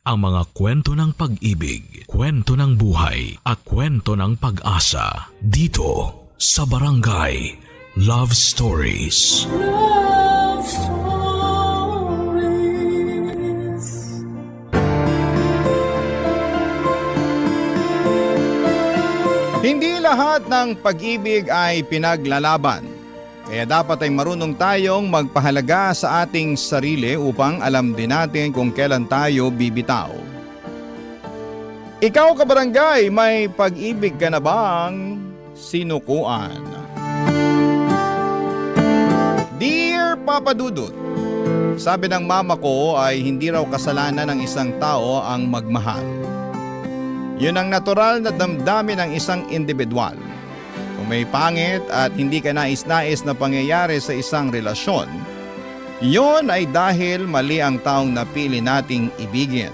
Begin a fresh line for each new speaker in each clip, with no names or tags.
Ang mga kwento ng pag-ibig, kwento ng buhay, at kwento ng pag-asa dito sa Barangay Love Stories.
Love Stories.
Hindi lahat ng pag-ibig ay pinaglalaban. Kaya dapat ay marunong tayong magpahalaga sa ating sarili upang alam din natin kung kailan tayo bibitaw. Ikaw kabarangay, may pag-ibig ka na bang sinukuan? Dear Papa Dudut, sabi ng mama ko ay hindi raw kasalanan ng isang tao ang magmahal. Yun ang natural na damdamin ng isang individual. Kung may pangit at hindi ka nais-nais na pangyayari sa isang relasyon, yun ay dahil mali ang taong napili nating ibigin.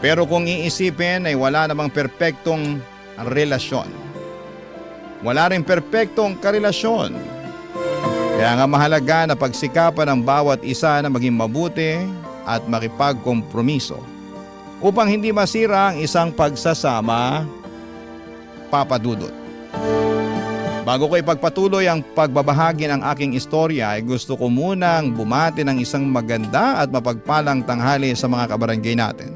Pero kung iisipin ay wala namang perpektong relasyon. Wala rin perpektong karelasyon. Kaya nga mahalaga na pagsikapan ng bawat isa na maging mabuti at makipagkompromiso upang hindi masira ang isang pagsasama, Papa Dudut. Bago ko ipagpatuloy ang pagbabahagi ng aking istorya ay gusto ko munang bumati ng isang maganda at mapagpalang tanghali sa mga kabarangay natin.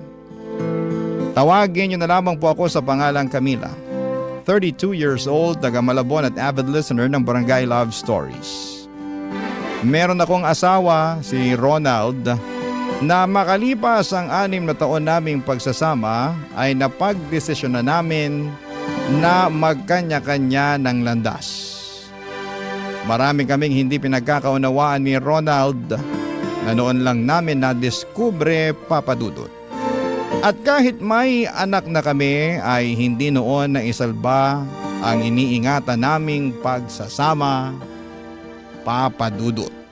Tawagin niyo na lamang po ako sa pangalang Camila, 32 years old, taga Malabon at avid listener ng Barangay Love Stories. Meron akong asawa, si Ronald, na makalipas ang 6 na taon naming pagsasama ay napagdesisyon na namin na magkanya-kanya ng landas. Marami kaming hindi pinagkakaunawaan ni Ronald na noon lang namin na-discover, Papa Dudut. At kahit may anak na kami ay hindi noon na isalba ang iniingatan naming pagsasama, Papa Dudut.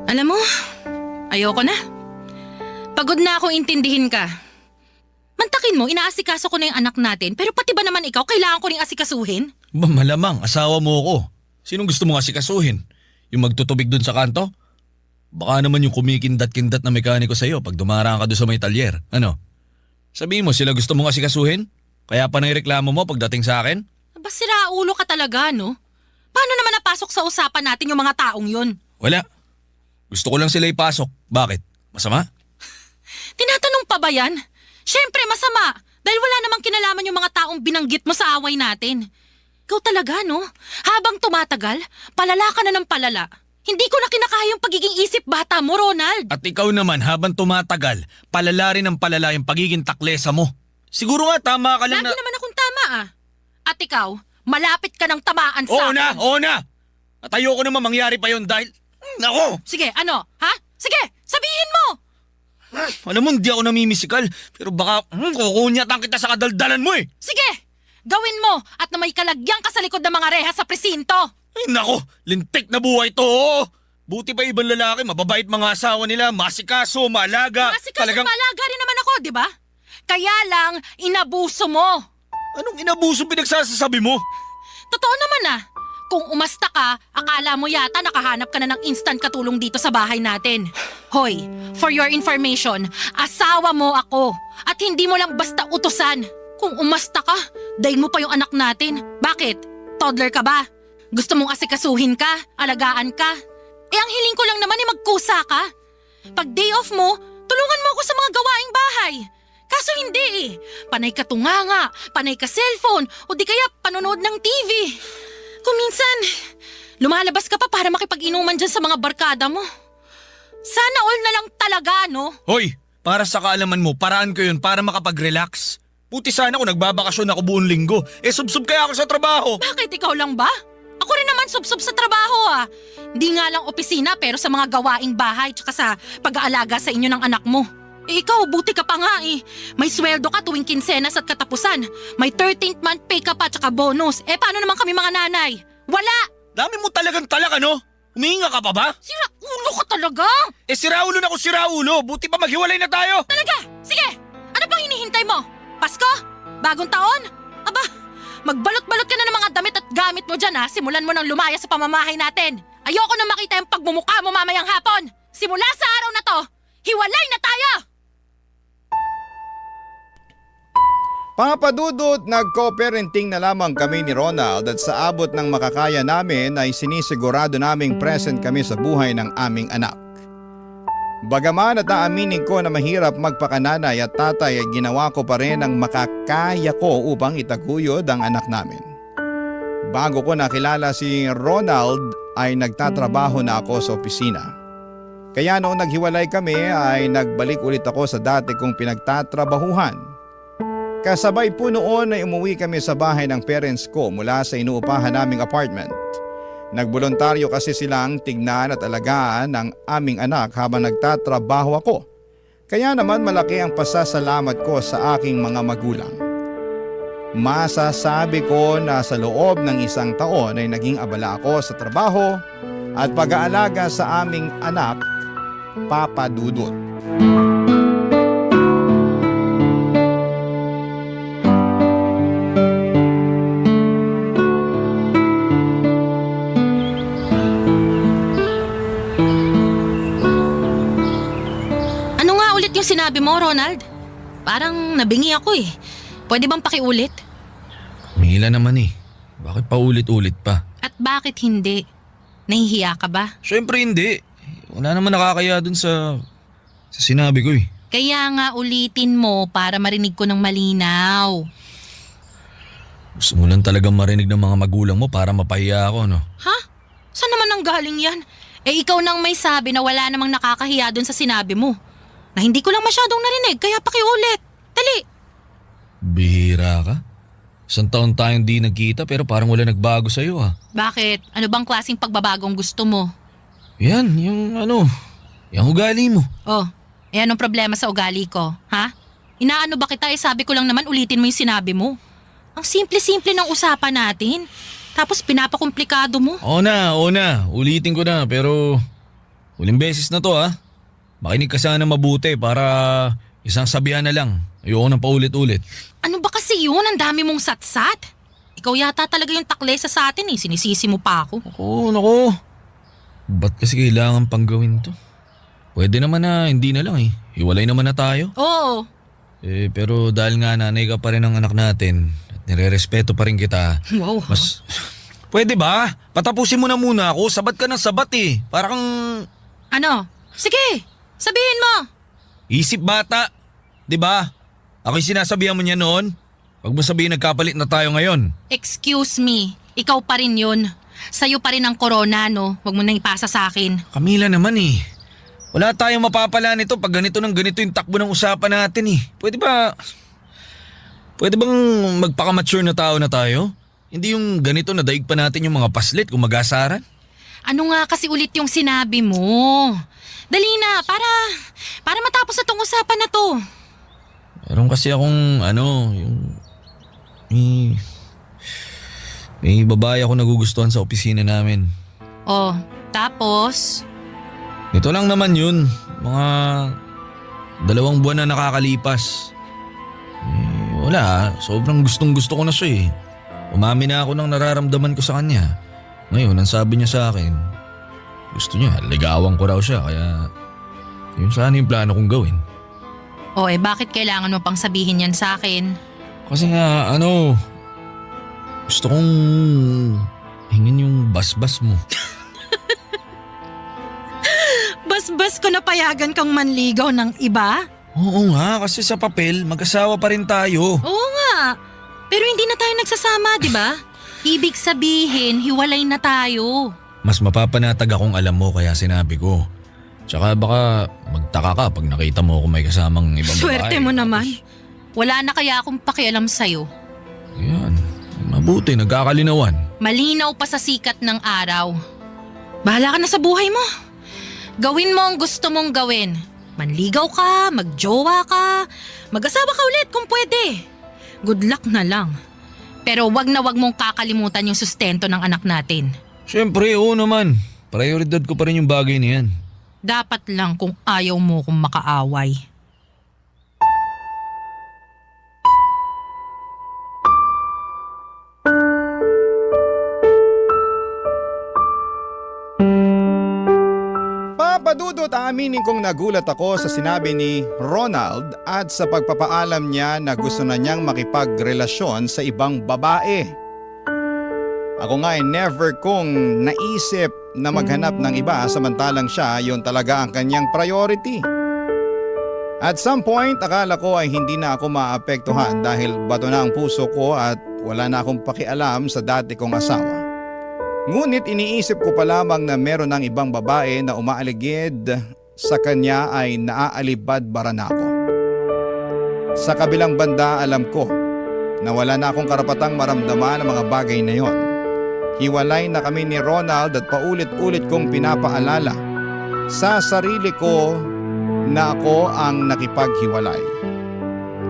Alam mo, ayoko na. Pagod na akong intindihin ka. Mantakin mo, inaasikaso ko na yung anak natin, pero pati ba naman ikaw, kailangan ko ring asikasuhin?
Ba malamang, asawa mo ako. Sinong gusto mong asikasuhin? Yung magtutubig dun sa kanto? Baka naman yung kumikindat-kindat na mekaniko sa'yo pag dumaraan ka doon sa may talyer. Ano? Sabihin mo sila gusto mong asikasuhin? Kaya pa naireklamo mo pagdating sa akin?
Aba, siraulo ka talaga, no? Paano naman napasok sa usapan natin yung mga taong yun?
Wala. Gusto ko lang sila ipasok. Bakit? Masama?
Tinatanong pa ba yan? Siyempre, masama. Dahil wala namang kinalaman yung mga taong binanggit mo sa away natin. Ikaw talaga, no? Habang tumatagal, palala ka na ng palala. Hindi ko na kinakaya yung pagiging isip bata mo, Ronald.
At ikaw naman habang tumatagal, palala rin ang palala yung pagiging taklesa mo. Siguro nga tama ka lang
Lagi
na...
naman akong tama, ah. At ikaw, malapit ka ng tamaan sa
Oo
akin.
na! Oo na! At ayoko naman mangyari pa yun dahil... Nako!
Sige, ano? Ha? Sige, sabihin mo!
Alam mo, hindi ako namimisikal. Pero baka kukunyatan kita sa kadaldalan mo eh.
Sige, gawin mo at na may kalagyan ka sa likod ng mga rehas sa presinto.
Ay nako, lintik na buhay to. Oo. Buti pa ibang lalaki, mababait mga asawa nila, masikaso, maalaga.
Masikaso malaga rin naman ako, di ba? Kaya lang, inabuso mo.
Anong inabuso pinagsasasabi mo?
Totoo naman ah. Kung umasta ka, akala mo yata nakahanap ka na ng instant katulong dito sa bahay natin. Hoy, for your information, asawa mo ako. At hindi mo lang basta utusan. Kung umasta ka, daig mo pa yung anak natin. Bakit? Toddler ka ba? Gusto mong asikasuhin ka? Alagaan ka? Eh ang hiling ko lang naman ay magkusa ka. Pag day off mo, tulungan mo ako sa mga gawaing bahay. Kaso hindi eh. Panay ka tunganga, panay ka cellphone, o di kaya panonood ng TV. Kung minsan, lumalabas ka pa para makipag-inuman dyan sa mga barkada mo. Sana all na lang talaga, no?
Hoy, para sa kaalaman mo, paraan ko yun para makapag-relax. Puti sana kung nagbabakasyon ako buong linggo. Eh subsub kaya ako sa trabaho.
Bakit ikaw lang ba? Ako rin naman sub-sub sa trabaho ah. Hindi nga lang opisina pero sa mga gawaing bahay tsaka sa pag-aalaga sa inyo ng anak mo. Ikaw, buti ka pa nga eh. May sweldo ka tuwing kinsenas at katapusan. May 13th month pay ka pa tsaka bonus. Paano naman kami mga nanay? Wala!
Dami mo talagang talak ano? Humihinga ka pa ba?
Sira ulo ka talaga!
Siraulo na ako siraulo. Buti pa maghiwalay na tayo.
Talaga! Sige! Ano pang hinihintay mo? Pasko? Bagong taon? Aba, magbalot-balot ka na ng mga damit at gamit mo dyan ha. Simulan mo nang lumaya sa pamamahay natin. Ayoko na makita yung pagmumukha mo mamayang hapon. Simula sa araw na to, hiwalay na tayo!
Papadudot, nag-co-parenting na lamang kami ni Ronald at sa abot ng makakaya namin ay sinisigurado naming present kami sa buhay ng aming anak. Bagaman at aaminin ko na mahirap magpakananay at tatay ay ginawa ko pa rin ang makakaya ko upang itaguyod ang anak namin. Bago ko nakilala si Ronald ay nagtatrabaho na ako sa opisina. Kaya noong naghiwalay kami ay nagbalik ulit ako sa dati kong pinagtatrabahuhan. Kasabay po noon ay umuwi kami sa bahay ng parents ko mula sa inuupahan naming apartment. Nagboluntaryo kasi silang tignan at alagaan ang aming anak habang nagtatrabaho ako. Kaya naman malaki ang pasasalamat ko sa aking mga magulang. Masasabi ko na sa loob ng 1 taon ay naging abala ako sa trabaho at pag-aalaga sa aming anak, Papa Dudut.
Yung sinabi mo, Ronald? Parang nabingi ako eh. Pwede bang pakiulit?
Mila naman eh. Bakit pa ulit-ulit pa?
At bakit hindi? Nahihiya ka ba?
Siyempre hindi. Wala naman nakakaya dun sa sinabi ko eh.
Kaya nga ulitin mo para marinig ko ng malinaw.
Gusto mo lang talagang marinig ng mga magulang mo para mapahiya ako, no?
Ha? Saan naman ang galing yan? Ikaw nang may sabi na wala namang nakakahiya dun sa sinabi mo. Na hindi ko lang masyadong narinig, kaya pakiulit. Dali!
Bihira ka? 1 taon tayong di nagkita pero parang wala nagbago sa'yo ah.
Bakit? Ano bang klaseng pagbabagong gusto mo?
Yan, yung ugali mo.
Oh, anong problema sa ugali ko, ha? Inaano ba kita sabi ko lang naman ulitin mo yung sinabi mo. Ang simple-simple ng usapan natin. Tapos pinapakomplikado mo.
Oo na, ulitin ko na pero huling beses na to ah. Makinig ka sana mabuti para isang sabihan na lang. Ayoko nang paulit-ulit.
Ano ba kasi yun? Ang dami mong satsat. Ikaw yata talaga yung taklesa sa atin eh. Sinisisi mo pa ako.
Naku. Ba't kasi kailangan pang gawin to? Pwede naman na hindi na lang eh. Hiwalay naman na tayo.
Oo.
Pero dahil nga nanay ka pa rin ng anak natin at nire-respeto pa rin kita.
Wow.
Mas... Pwede ba? Patapusin mo na muna ako. Sabat ka ng sabat eh. Para kang...
Ano? Sige! Sabihin mo!
Isip bata. 'Di ba? Ako'y sinasabihan mo niya noon. Huwag mo sabihin nagkapalit na tayo ngayon.
Excuse me. Ikaw pa rin yun. Sa'yo pa rin ang corona, no? Huwag mo nang ipasa sa akin.
Camila naman eh. Wala tayong mapapala nito pag ganito ng ganito yung takbo ng usapan natin eh. Pwede bang magpaka-mature na tao na tayo? Hindi yung ganito na daig pa natin yung mga paslit kung mag-asaran?
Ano nga kasi ulit yung sinabi mo? Dali na, para matapos na tong usapan na to.
Meron kasi akong may babae ako nagugustuhan sa opisina namin.
Oh, tapos?
Ito lang naman yun. Mga 2 buwan na nakakalipas. Wala, sobrang gustong gusto ko na siya eh. Umamin na ako ng nararamdaman ko sa kanya. Ngayon, ang sabi niya sa akin, gusto niya, ligawan ko raw siya kaya yun sana yung plano kong gawin.
Oh, bakit kailangan mo pang sabihin yan sa akin?
Kasi nga, gusto kong hingin yung basbas mo.
Basbas ko napayagan kang manligaw ng iba?
Oo nga, kasi sa papel, mag-asawa pa rin tayo.
Oo nga, pero hindi na tayo nagsasama, di ba? Ibig sabihin, hiwalay na tayo.
Mas mapapanatag akong alam mo kaya sinabi ko. Tsaka baka magtaka ka pag nakita mo kung may kasamang ibang babae.
Swerte mo naman. Wala na kaya akong pakialam sa'yo.
Yan, mabuti, nagkakalinawan.
Malinaw pa sa sikat ng araw. Bahala ka na sa buhay mo. Gawin mo ang gusto mong gawin. Manligaw ka, magjowa ka, mag-asawa ka ulit kung pwede. Good luck na lang. Pero wag na wag mong kakalimutan yung sustento ng anak natin.
Siyempre, oo naman. Prioridad ko pa rin yung bagay na yan.
Dapat lang kung ayaw mo kung makaaway.
Papadudot, aaminin kong nagulat ako sa sinabi ni Ronald at sa pagpapaalam niya na gusto na niyang makipagrelasyon sa ibang babae. Ako nga ay never kong naisip na maghanap ng iba samantalang siya yon talaga ang kanyang priority. At some point akala ko ay hindi na ako maapektuhan dahil bato na ang puso ko at wala na akong pakialam sa dati kong asawa. Ngunit iniisip ko pa lamang na meron ng ibang babae na umaaligid sa kanya ay naaalibad-bara na ako. Sa kabilang banda alam ko na wala na akong karapatang maramdaman ang mga bagay na yon. Hiwalay na kami ni Ronald at paulit-ulit kong pinapaalala sa sarili ko na ako ang nakipaghiwalay.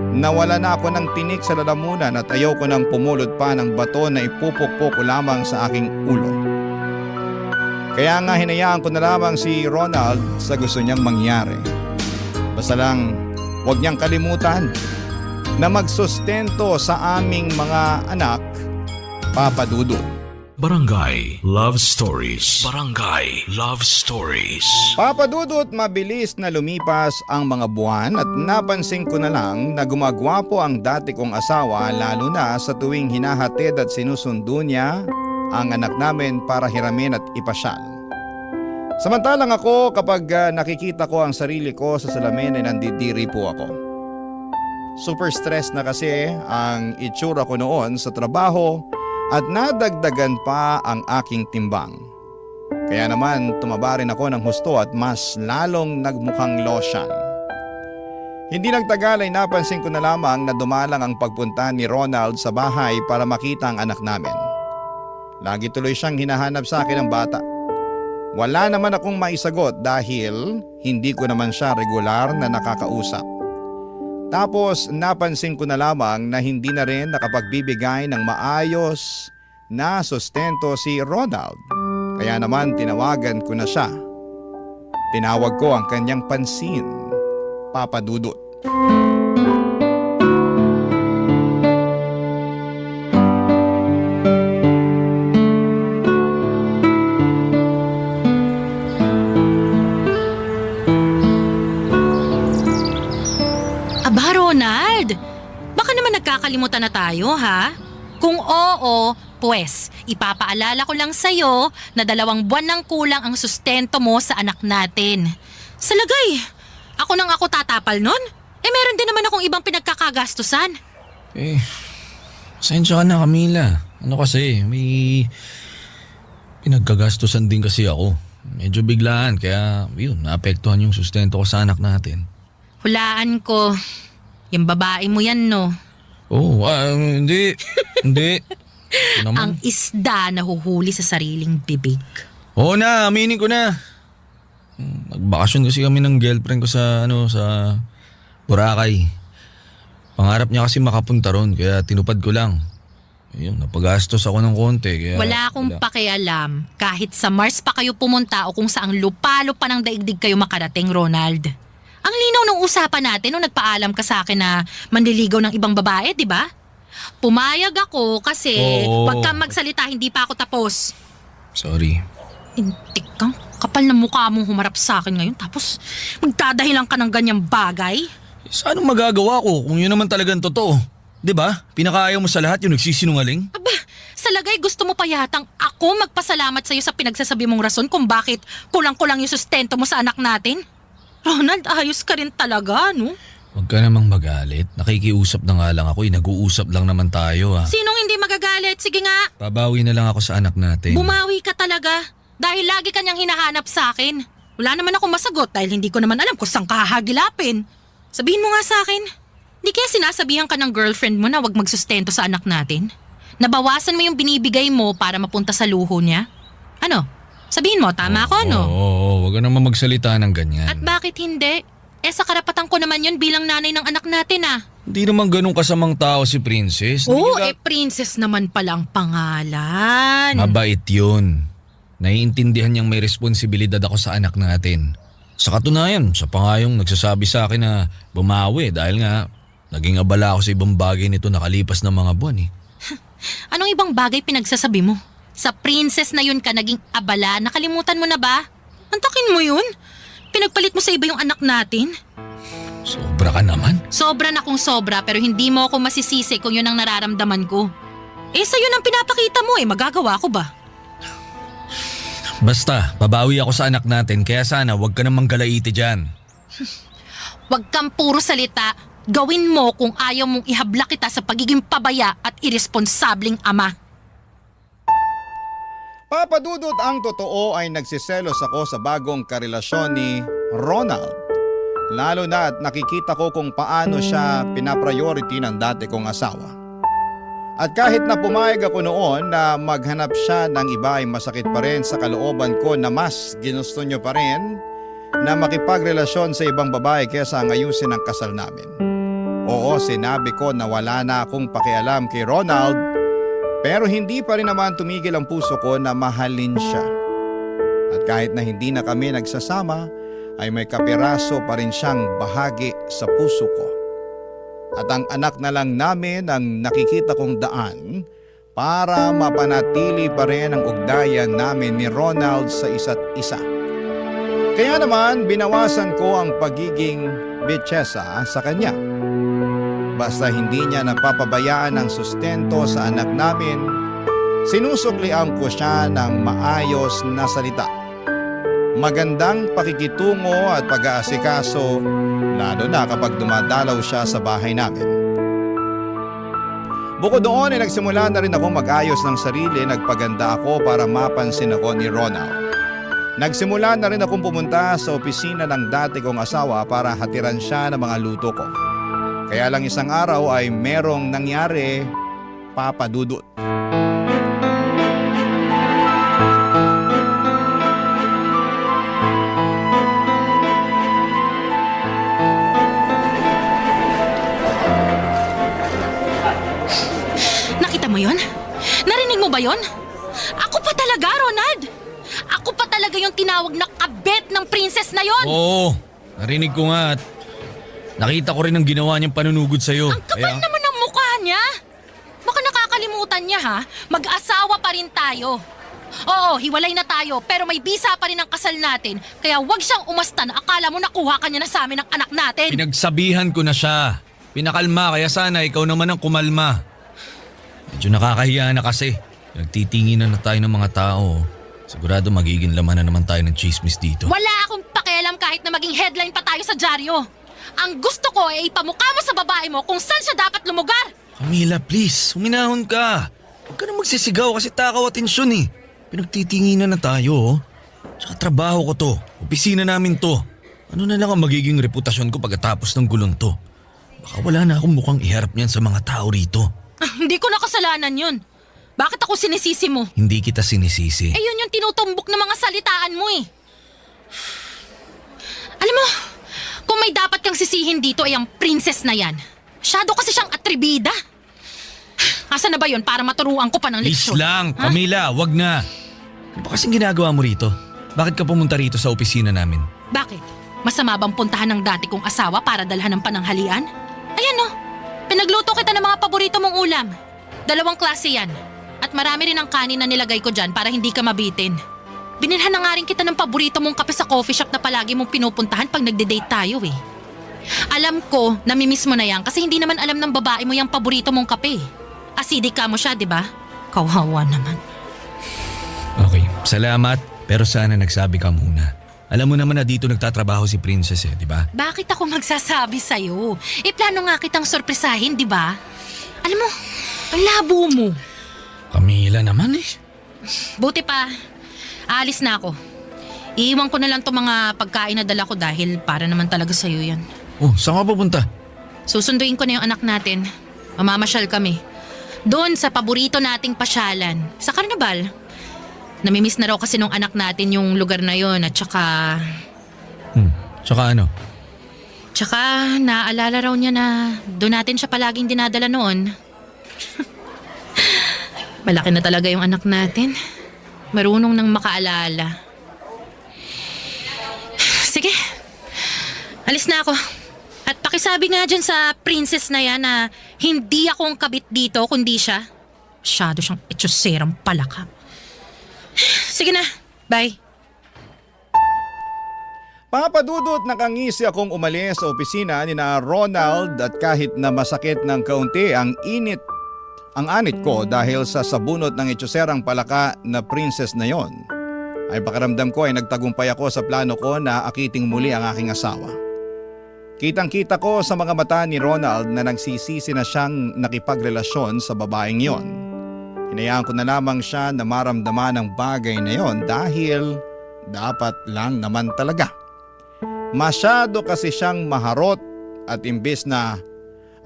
Nawala na ako ng tinik sa lalamunan at ayaw ko nang pumulot pa ng bato na ipupukpok ko lamang sa aking ulo. Kaya nga hinayaan ko na lamang si Ronald sa gusto niyang mangyari. Basta lang huwag niyang kalimutan na magsustento sa aming mga anak, Papa Dudut.
Barangay Love Stories. Barangay Love Stories.
Papa Dudut, mabilis na lumipas ang mga buwan at napansin ko na lang na gumagwapo ang dati kong asawa lalo na sa tuwing hinahatid at sinusundo niya ang anak namin para hiramin at ipasyal. Samantalang ako kapag nakikita ko ang sarili ko sa salamin ay nandidiri po ako. Super stress na kasi ang itsura ko noon sa trabaho at nadagdagan pa ang aking timbang. Kaya naman tumaba rin ako ng husto at mas lalong nagmukhang lotion. Hindi nagtagal ay napansin ko na lamang na dumalang ang pagpunta ni Ronald sa bahay para makita ang anak namin. Lagi tuloy siyang hinahanap sa akin ng bata. Wala naman akong maisagot dahil hindi ko naman siya regular na nakakausap. Tapos napansin ko na lamang na hindi na rin nakapagbibigay ng maayos na sustento si Ronald. Kaya naman tinawagan ko na siya. Tinawag ko ang kanyang pansin, Papa Dudut.
Aba, Ronald! Baka naman nagkakalimutan na tayo, ha? Kung oo, pues, ipapaalala ko lang sa'yo na 2 buwan ng kulang ang sustento mo sa anak natin. Sa lagay, ako tatapal nun? Meron din naman akong ibang pinagkakagastusan.
Pasensya ka na, Camila. Ano kasi, may pinagkagastusan din kasi ako. Medyo biglaan, kaya yun, naapektuhan yung sustento ko sa anak natin.
Hulaan ko, yung babae mo yan, no?
Oh, hindi. Hindi. Ito naman.
Ang isda na huhuli sa sariling bibig.
Oo na, aminin ko na. Nagbakasyon kasi kami ng girlfriend ko sa Boracay. Pangarap niya kasi makapunta ron, kaya tinupad ko lang. Ayun, napagastos ako ng konti. Kaya
Wala akong pakialam kahit sa Mars pa kayo pumunta o kung saang lupalo pa ng daigdig kayo makarating, Ronald. Ang linaw ng usapan natin nung nagpaalam ka sa akin na manliligaw ng ibang babae, di ba? Pumayag ako kasi wag kang magsalita, hindi pa ako tapos.
Sorry.
Intik kang kapal na mukha mong humarap sa akin ngayon tapos magdadahilan ka ng ganyang bagay.
Saan magagawa ko kung yun naman talagang totoo? Di ba? Pinakaayaw mo sa lahat yung nagsisinungaling?
Aba, sa lagay gusto mo pa yatang ako magpasalamat sa'yo sa pinagsasabi mong rason kung bakit kulang-kulang yung sustento mo sa anak natin? Ronald, ayos ka rin talaga, no?
Huwag ka namang magalit. Nakikiusap na nga lang ako. Nag-uusap lang naman tayo, ha.
Sinong hindi magagalit? Sige nga,
Babawi na lang ako sa anak natin.
bumawi ka talaga. Dahil lagi kanyang hinahanap sa akin. Wala naman akong masagot dahil hindi ko naman alam kung saan ka hahagilapin. Sabihin mo nga sa akin, di kaya sinasabihan ka ng girlfriend mo na wag magsustento sa anak natin? Nabawasan mo yung binibigay mo para mapunta sa luho niya? Ano? Sabihin mo, tama ako, no?
Oo, huwag ka naman magsalita ng ganyan.
At bakit hindi? Sa karapatan ko naman yun bilang nanay ng anak natin ah.
Hindi naman ganun kasamang tao si Princess.
Oo,
Hindi
princess naman palang pangalan.
Mabait yun. Naiintindihan niyang may responsibilidad ako sa anak natin. Sa katunayan, siya pa nga yung nagsasabi sa akin na bumawi dahil nga naging abala ako sa ibang bagay nito nakalipas ng mga buwan eh.
Anong ibang bagay pinagsasabi mo? Sa princess na yun ka naging abala, nakalimutan mo na ba? Antakin mo yun? Pinagpalit mo sa iba yung anak natin?
Sobra ka naman.
Sobra na kung sobra pero hindi mo ako masisisi kung yun ang nararamdaman ko. Sa'yo nang pinapakita mo magagawa ko ba?
Basta, babawi ako sa anak natin kaya sana wag ka namang galaiti dyan.
Huwag kang puro salita. Gawin mo kung ayaw mong ihabla kita sa pagiging pabaya at irresponsabling ama.
Papa Dudut, ang totoo ay nagsiselos ako sa bagong karelasyon ni Ronald. Lalo na at nakikita ko kung paano siya pinapriority ng dati kong asawa. At kahit na pumayag ako noon na maghanap siya ng iba ay masakit pa rin sa kalooban ko na mas ginusto niyo pa rin na makipagrelasyon sa ibang babae kaysa ang ayusin ang kasal namin. Oo, sinabi ko na wala na akong pakialam kay Ronald pero hindi pa rin naman tumigil ang puso ko na mahalin siya. At kahit na hindi na kami nagsasama ay may kapiraso pa rin siyang bahagi sa puso ko. At ang anak na lang namin ang nakikita kong daan para mapanatili pa rin ang ugnayan namin ni Ronald sa isa't isa. Kaya naman binawasan ko ang pagiging bitsesa sa kanya. Basta hindi niya napapabayaan ang sustento sa anak namin, sinusuklian ko siya ng maayos na salita. Magandang pakikitungo at pag-aasikaso, lalo na kapag dumadalaw siya sa bahay namin. Bukod doon ay nagsimula na rin ako mag-ayos ng sarili, nagpaganda ako para mapansin ako ni Ronald. Nagsimula na rin akong pumunta sa opisina ng dati kong asawa para hatiran siya ng mga luto ko. Kaya lang isang araw ay merong nangyari, Papa Dudut.
Nakita mo yon? Narinig mo ba yon? Ako pa talaga, Ronald! Ako pa talaga yung tinawag na kabet ng princess na yon!
Oo, narinig ko nga at nakita ko rin ang ginawa niyang panunugod sa'yo.
Ang kapal naman ng mukha niya! Baka nakakalimutan niya ha, mag-asawa pa rin tayo. Oo, hiwalay na tayo pero may bisa pa rin ang kasal natin kaya wag siyang umasta na akala mo nakuha ka niya na sa amin ang anak natin.
Pinagsabihan ko na siya. Pinakalma kaya sana ikaw naman ang kumalma. Medyo nakakahiya na kasi. Nagtitinginan na tayo ng mga tao. Sigurado magiging laman na naman tayo ng chismis dito.
Wala akong pakialam kahit na maging headline pa tayo sa dyaryo. Ang gusto ko ay ipamukha mo sa babae mo kung saan siya dapat lumugar.
Camila, please. Huminahon ka. Huwag ka na magsisigaw kasi takaw atensyon eh. Pinagtitinginan na tayo oh. Tsaka trabaho ko to. Opisina namin to. Ano na lang ang magiging reputasyon ko pagkatapos ng gulong to? Baka wala na akong mukhang iharap niyan sa mga tao rito.
Hindi ko na kasalanan yun. Bakit ako sinisisi mo?
Hindi kita sinisisi.
Yun yung tinutumbok ng mga salitaan mo eh. Alam mo, kung may dapat kang sisihin dito ay ang princess na yan. Masyado kasi siyang atribida. Asan na ba yun para maturuan ko pa ng
Please
leksyon?
lang,
Ha?
Camila, wag na. Ano ba kasing ginagawa mo rito? Bakit ka pumunta rito sa opisina namin?
Bakit? Masama bang puntahan ng dati kong asawa para dalhan ng pananghalian? Ayan no, pinagluto kita ng mga paborito mong ulam. 2 klase yan. At marami rin ang kanin na nilagay ko dyan para hindi ka mabitin. Binilhan na nga rin kita ng paborito mong kape sa coffee shop na palagi mong pinupuntahan pag nagde-date tayo eh. Alam ko, namimiss mo na yan kasi hindi naman alam ng babae mo yung paborito mong kape. Acidic ka mo siya, di ba? Kawawa naman.
Okay, salamat. Pero sana nagsabi ka muna. Alam mo naman na dito nagtatrabaho si Princess eh, di ba?
Bakit ako magsasabi sa'yo? Plano nga kitang sorpresahin, di ba? Alam mo, ang labo mo.
Camila naman eh.
Buti pa, aalis na ako. Iiwan ko na lang itong mga pagkain na dala ko dahil para naman talaga sa'yo yan.
Oh, saan ka pupunta?
Susunduin ko na yung anak natin. Mamamasyal kami. Doon sa paborito nating pasyalan. Sa Carnival. Namimiss na raw kasi nung anak natin yung lugar na yon at saka...
Tsaka ano?
Tsaka naaalala raw niya na doon natin siya palaging dinadala noon. Malaki na talaga yung anak natin. Marunong nang makaalala. Sige, alis na ako. At pakisabi nga dyan sa princess na yan na hindi ako ang kabit dito kundi siya. Masyado siyang etyoserang palaka. Sige na, bye.
Papadudot nakangisi akong umalis sa opisina ni na Ronald at kahit na masakit ng kaunti ang anit ko dahil sa sabunot ng etyoserang palaka na princess na yon, ay pakiramdam ko ay nagtagumpay ako sa plano ko na akiting muli ang aking asawa. Kitang-kita ko sa mga mata ni Ronald na nagsisisi na siyang nakipagrelasyon sa babaeng yon. Hinayaan ko na lamang siya na maramdaman ang bagay na yon dahil dapat lang naman talaga. Masyado kasi siyang maharot at imbes na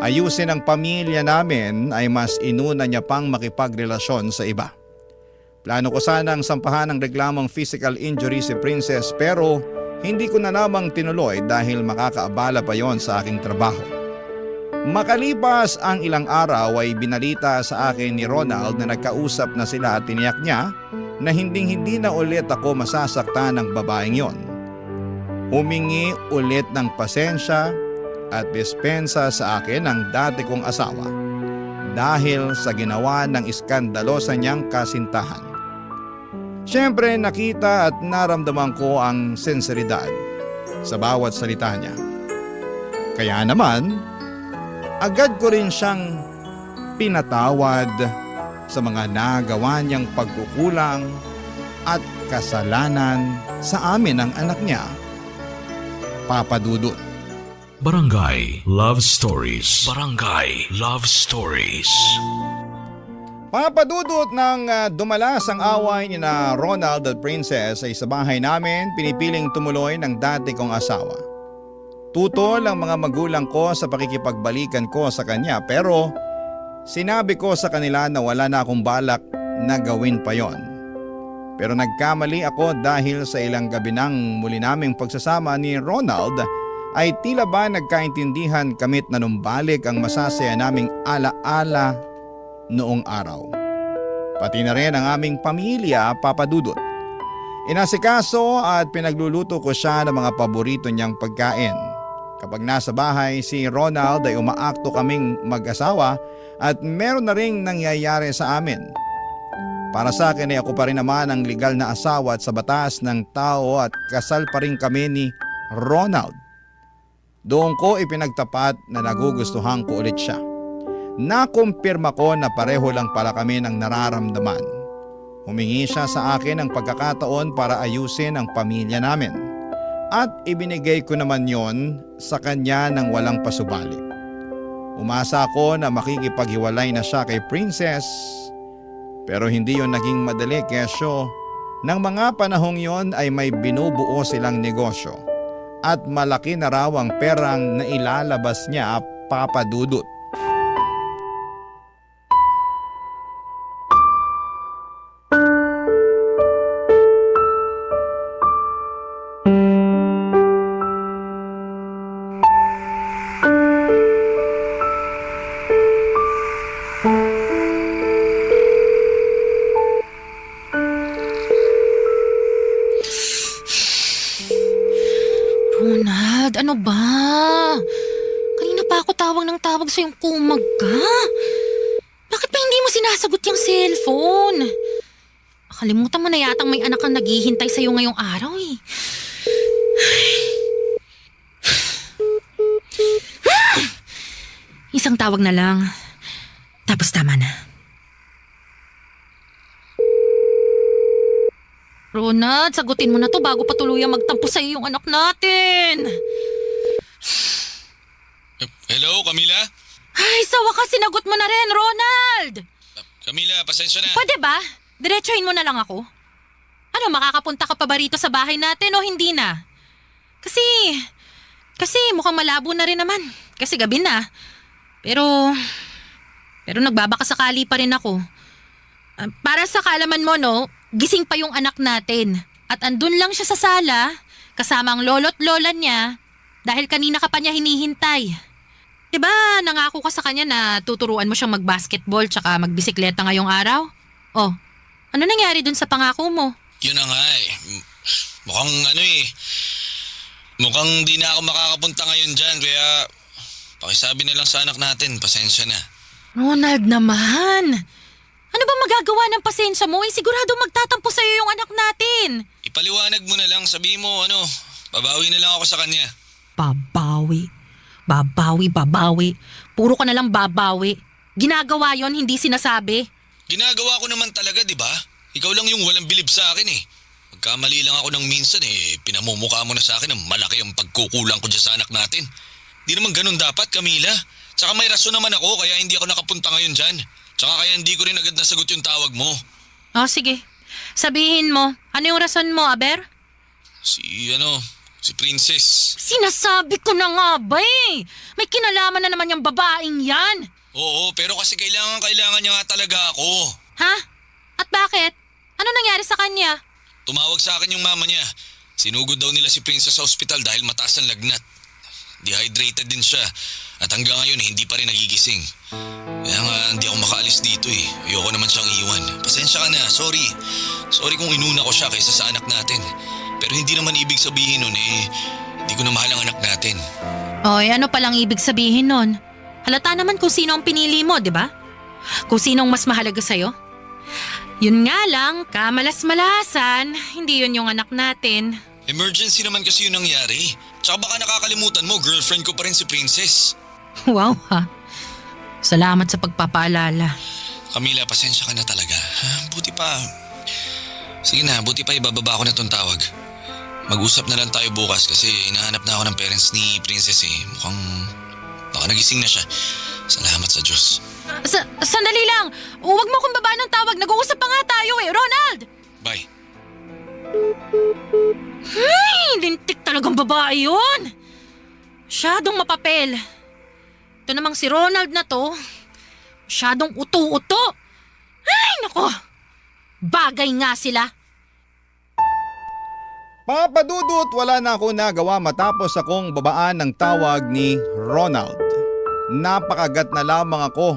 ayusin ang pamilya namin ay mas inuna niya pang makipagrelasyon sa iba. Plano ko sanang sampahan ng reklamong physical injury si Princess pero hindi ko na lamang tinuloy dahil makakaabala pa yon sa aking trabaho. Makalipas ang ilang araw ay binalita sa akin ni Ronald na nagkausap na sila at tiniyak niya na hindi na ulit ako masasaktan ng babaeng yon. Humingi ulit ng pasensya at dispensa sa akin ang dati kong asawa dahil sa ginawa ng iskandalosa niyang kasintahan. Siyempre nakita at naramdaman ko ang sinseridad sa bawat salita niya. Kaya naman, agad ko rin siyang pinatawad sa mga nagawa niyang pagkukulang at kasalanan sa amin ng anak niya, Papa Dudut.
Barangay Love Stories. Barangay Love Stories.
Papadudot ng dumalas ang away ni na Ronald at Princess ay sa bahay namin pinipiling tumuloy ng dati kong asawa. Tutol ang mga magulang ko sa pakikipagbalikan ko sa kanya pero sinabi ko sa kanila na wala na akong balak na gawin pa yon. Pero nagkamali ako dahil sa ilang gabi ng muli naming pagsasama ni Ronald ay tila ba nagkaintindihan kamit na numbalik ang masasaya naming alaala noong araw. Pati na rin ang aming pamilya, Papa Dudut. Inasikaso at pinagluluto ko siya ng mga paborito niyang pagkain. Kapag nasa bahay si Ronald ay umaakto kaming mag-asawa at meron na ring nangyayari sa amin. Para sa akin ay ako pa rin naman ang legal na asawa at sa batas ng tao at kasal pa rin kami ni Ronald. Doon ko ipinagtapat na nagugustuhan ko ulit siya. Nakumpirma ko na pareho lang pala kami ng nararamdaman. Humingi siya sa akin ng pagkakataon para ayusin ang pamilya namin. At ibinigay ko naman yon sa kanya ng walang pasubali. Umasa ako na makikipaghiwalay na siya kay Princess. Pero hindi yon naging madali kesyo nang mga panahong yon ay may binubuo silang negosyo. At malaki na raw ang perang na ilalabas niya, Papa Dudut.
Ronald, ano ba? Kanina pa ako tawag ng tawag sa yung kumag ka. Bakit pa hindi mo sinasagot yung cellphone? Kalimutan mo na yatang may anak kang naghihintay sa'yo ngayong araw eh. Isang tawag na lang. Tapos tama na. Ronald, sagutin mo na to bago pa tuluyang magtampo sa'yo yung anak natin.
Hello, Camila?
Ay, sa wakas sinagot mo na rin, Ronald!
Camila, pasensya na.
Pwede ba? Diretsuhin mo na lang ako. Ano, makakapunta ka pa ba rito sa bahay natin o hindi na? Kasi mukhang malabo na rin naman. Kasi gabi na. Pero nagbabaka sakali pa rin ako. Para sa kaalaman mo, no, gising pa yung anak natin. At andun lang siya sa sala, kasama ang lolo't lola niya, Dahil kanina ka pa niya hinihintay. Diba nangako ka sa kanya na tuturuan mo siyang mag-basketball tsaka magbisikleta ngayong araw? Oh, ano nangyari dun sa pangako mo?
Yun na nga eh. Mukhang di na ako makakapunta ngayon dyan, kaya pakisabi na lang sa anak natin, pasensya na.
Ronald naman! Ano ba magagawa ng pasensya mo? Sigurado magtatampo sa'yo yung anak natin.
Ipaliwanag mo na lang, sabi mo babawi na lang ako sa kanya.
Babawi. Puro ka na lang babawi. Ginagawa yon, hindi sinasabi.
Ginagawa ko naman talaga, di ba? Ikaw lang yung walang bilib sa akin eh. Magkamali lang ako ng minsan pinamumukha mo na sa akin na malaki ang pagkukulang ko dyan sa anak natin. Di naman ganun dapat, Camila. Tsaka may rason naman ako kaya hindi ako nakapunta ngayon dyan. Tsaka kaya hindi ko rin agad nasagot yung tawag mo.
Oh, sige. Sabihin mo, ano yung rason mo, Aber?
Si Princess.
Sinasabi ko na nga ba eh. May kinalaman na naman yung babaeng yan.
Oo, pero kasi kailangan niya nga talaga ako.
Ha? At bakit? Ano nangyari sa kanya?
Tumawag sa akin yung mama niya. Sinugod daw nila si Princess sa ospital dahil mataas ang lagnat. Dehydrated din siya. At hanggang ngayon hindi pa rin nagigising. Kaya nga hindi ako makaalis dito eh. Ayoko naman siyang iwan. Pasensya ka na, sorry. Sorry kung inuna ko siya kaysa sa anak natin. Pero hindi naman ibig sabihin nun hindi ko na mahal ang anak natin.
Oy, ano palang ibig sabihin nun? Halata naman kung sino ang pinili mo, di ba? Kung sinong mas mahalaga sa'yo. Yun nga lang, kamalas-malasan, hindi yun yung anak natin.
Emergency naman kasi yun nangyari. Tsaka baka nakakalimutan mo, girlfriend ko pa rin si Princess.
Wow ha. Salamat sa pagpapaalala.
Camila, pasensya ka na talaga. Buti pa. Sige na, buti pa ibababa ko na tong tawag. Mag-usap na lang tayo bukas kasi hinahanap na ako ng parents ni Princess eh. Mukhang baka nagising na siya. Salamat sa Diyos.
Sandali lang. Huwag mo kong baba ng tawag. Nag-uusap pa nga tayo eh. Ronald!
Bye.
Lintik talagang babae yun. Masyadong mapapel. Ito namang si Ronald na to. Masyadong uto-uto. Ay, nako. Bagay nga sila.
Papa Dudut, wala na ako nagawa matapos akong babaan ng tawag ni Ronald. Napakagat na lamang ako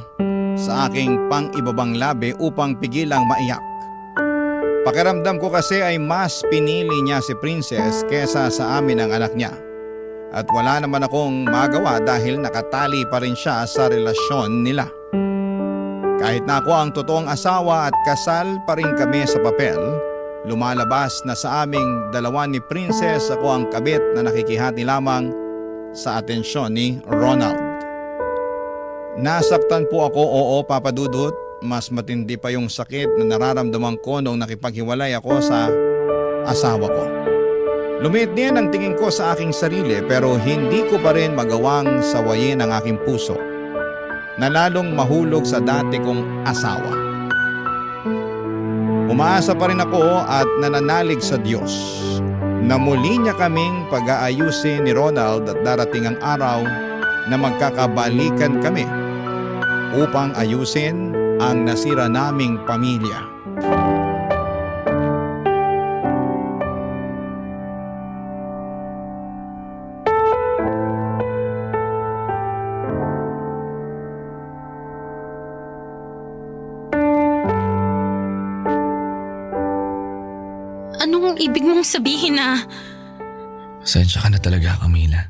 sa aking pang-ibabang labi upang pigilang maiyak. Pakiramdam ko kasi ay mas pinili niya si Princess kesa sa amin ang anak niya. At wala naman akong magawa dahil nakatali pa rin siya sa relasyon nila. Kahit na ako ang totoong asawa at kasal pa rin kami sa papel, lumalabas na sa aming dalawa ni Princess ako ang kabit na nakikihati lamang sa atensyon ni Ronald. Nasaktan po ako, oo Papa Dudut. Mas matindi pa yung sakit na nararamdaman ko nung nakipaghiwalay ako sa asawa ko. Lumiit din ang tingin ko sa aking sarili pero hindi ko pa rin magawang sawayin ang aking puso na lalong mahulog sa dati kong asawa. Umaasa pa rin ako at nananalig sa Diyos na muli niya kaming pag-aayusin ni Ronald at darating ang araw na magkakabalikan kami upang ayusin ang nasira naming pamilya.
Anong ibig mong sabihin na...
Pasensya ka na talaga, Camila.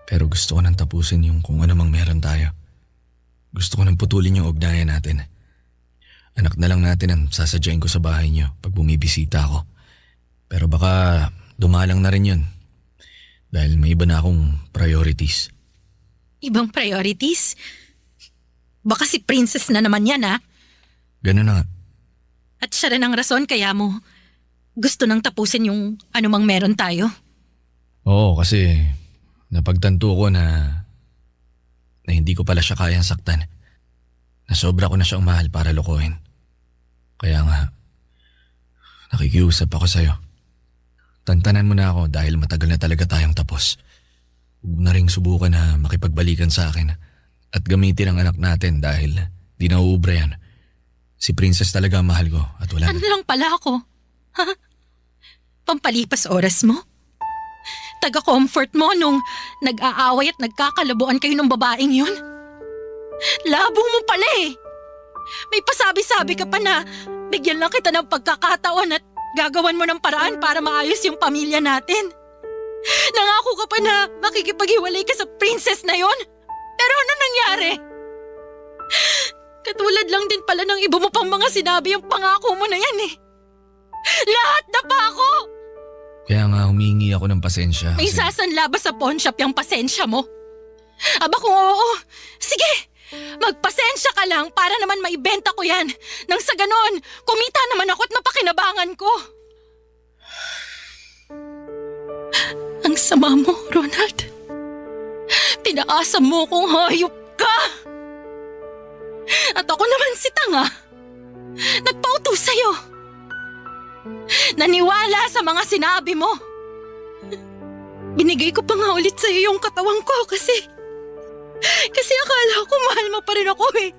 Pero gusto ko nang tapusin yung kung ano mang meron tayo. Gusto ko nang putulin yung ugnayan natin. Anak na lang natin ang sasadyain ko sa bahay niyo pag bumibisita ako. Pero baka dumalang na rin yun. Dahil may iba na akong priorities.
Ibang priorities? Baka si Princess na naman yan ha?
Ganun na nga.
At siya rin ang rason kaya mo gusto nang tapusin yung anumang meron tayo?
Oo, kasi napagtanto ko na hindi ko pala siya kayang saktan. Na sobra ko na siyang mahal para lokohin. Kaya nga, nakikiusap ako sa'yo. Tantanan mo na ako dahil matagal na talaga tayong tapos. Huwag na rin subukan na makipagbalikan sa akin at gamitin ang anak natin dahil di na uubra yan. Si Princess talaga ang mahal ko at wala
Ano lang pala ako? Ha? Pampalipas oras mo? taga-comfort mo nung nag-aaway at nagkakalabuan kayo ng babaeng yun? Labo mo pala eh. May pasabi-sabi ka pa na bigyan lang kita ng pagkakataon at gagawan mo ng paraan para maayos yung pamilya natin. Nangako ka pa na makikipaghiwalay ka sa princess na yon. Pero ano nangyari? Katulad lang din pala ng iba mo pang mga sinabi yung pangako mo na yan eh. Lahat na pa ako!
Kaya nga humingi ako ng pasensya.
May sasanla ba sa pawn shop yung pasensya mo? Aba kung oo, sige! Magpasensya ka lang para naman maibenta ko yan. Nang sa ganon, kumita naman ako at mapakinabangan ko. Ang sama mo, Ronald. Pinaasa mo kong hayop ka. At ako naman si tanga. Nagpauto sa'yo. Naniwala sa mga sinabi mo. Binigay ko pa nga ulit sa'yo yung katawang ko kasi akala ko mahal mo pa rin ako eh.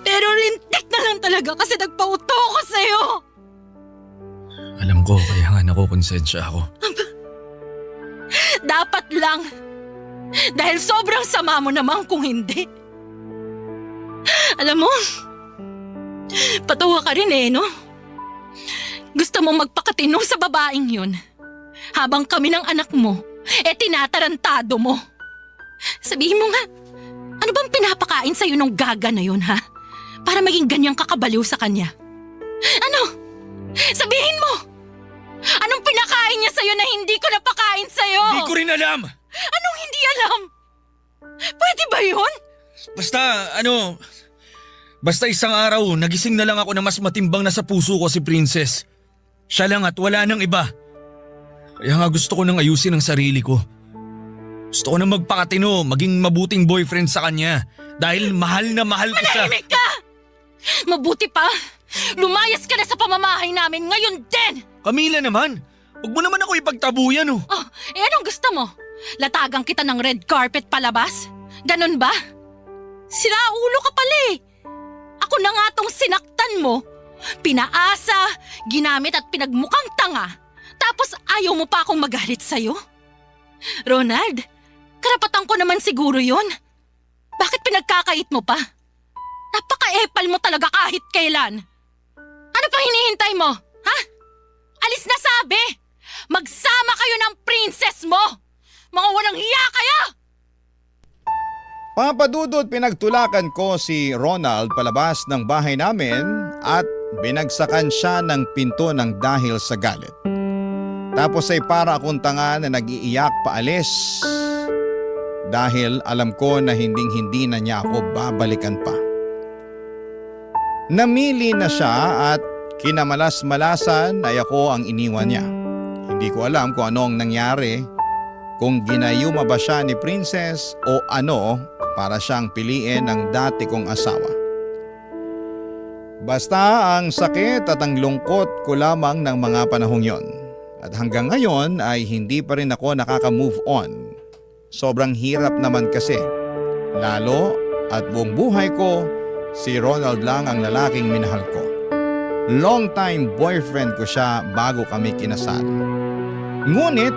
Pero rintik na lang talaga kasi nagpauto ko sa'yo.
Alam ko, kaya nga nakukonsensya ako.
Dapat lang. Dahil sobrang sama mo naman kung hindi. Alam mo, patawa ka rin eh, no? Gusto mo magpakatino sa babaeng yun. Habang kami ng anak mo, tinatarantado mo. Sabihin mo nga, ano bang pinapakain sa'yo nung gaga na yun, ha? Para maging ganyang kakabaliw sa kanya. Ano? Sabihin mo! Anong pinakain niya sa'yo na hindi ko napakain sa'yo?
Hindi ko rin alam!
Anong hindi alam? Pwede ba yun?
Basta isang araw, nagising na lang ako na mas matimbang na sa puso ko si Princess. Siya lang at wala nang iba. Kaya nga gusto ko nang ayusin ang sarili ko. Gusto ko nang magpakatino, maging mabuting boyfriend sa kanya. Dahil mahal na mahal ko siya.
Manahimik ka! Mabuti pa, lumayas ka na sa pamamahay namin ngayon din!
Camila naman, huwag mo naman ako ipagtabuyan oh.
Oh, anong gusto mo? Latagang kita ng red carpet palabas? Ganon ba? Siraulo ka pala eh. Ako na nga tong sinaktan mo. Pinaasa, ginamit at pinagmukhang tanga. Tapos ayaw mo pa akong magalit sa'yo? Ronald, karapatan ko naman siguro yon. Bakit pinagkakait mo pa? Napaka-epal mo talaga kahit kailan. Ano pa hinihintay mo? Ha? Alis na sabi! Magsama kayo ng princess mo! Mga walang hiya kayo!
Papadudot, pinagtulakan ko si Ronald palabas ng bahay namin at binagsakan siya ng pinto ng dahil sa galit. Tapos ay para akong tanga na nag-iiyak paalis dahil alam ko na hinding-hindi na niya ako babalikan pa. Namili na siya at kinamalas-malasan ay ako ang iniwan niya. Hindi ko alam kung ano ang nangyari, kung ginayuma ba siya ni Princess o ano para siyang piliin ng dati kong asawa. Basta ang sakit at ang lungkot ko lamang ng mga panahong yon. At hanggang ngayon ay hindi pa rin ako nakaka-move on. Sobrang hirap naman kasi. Lalo at buong buhay ko, si Ronald lang ang lalaking minahal ko. Long time boyfriend ko siya bago kami kinasal. Ngunit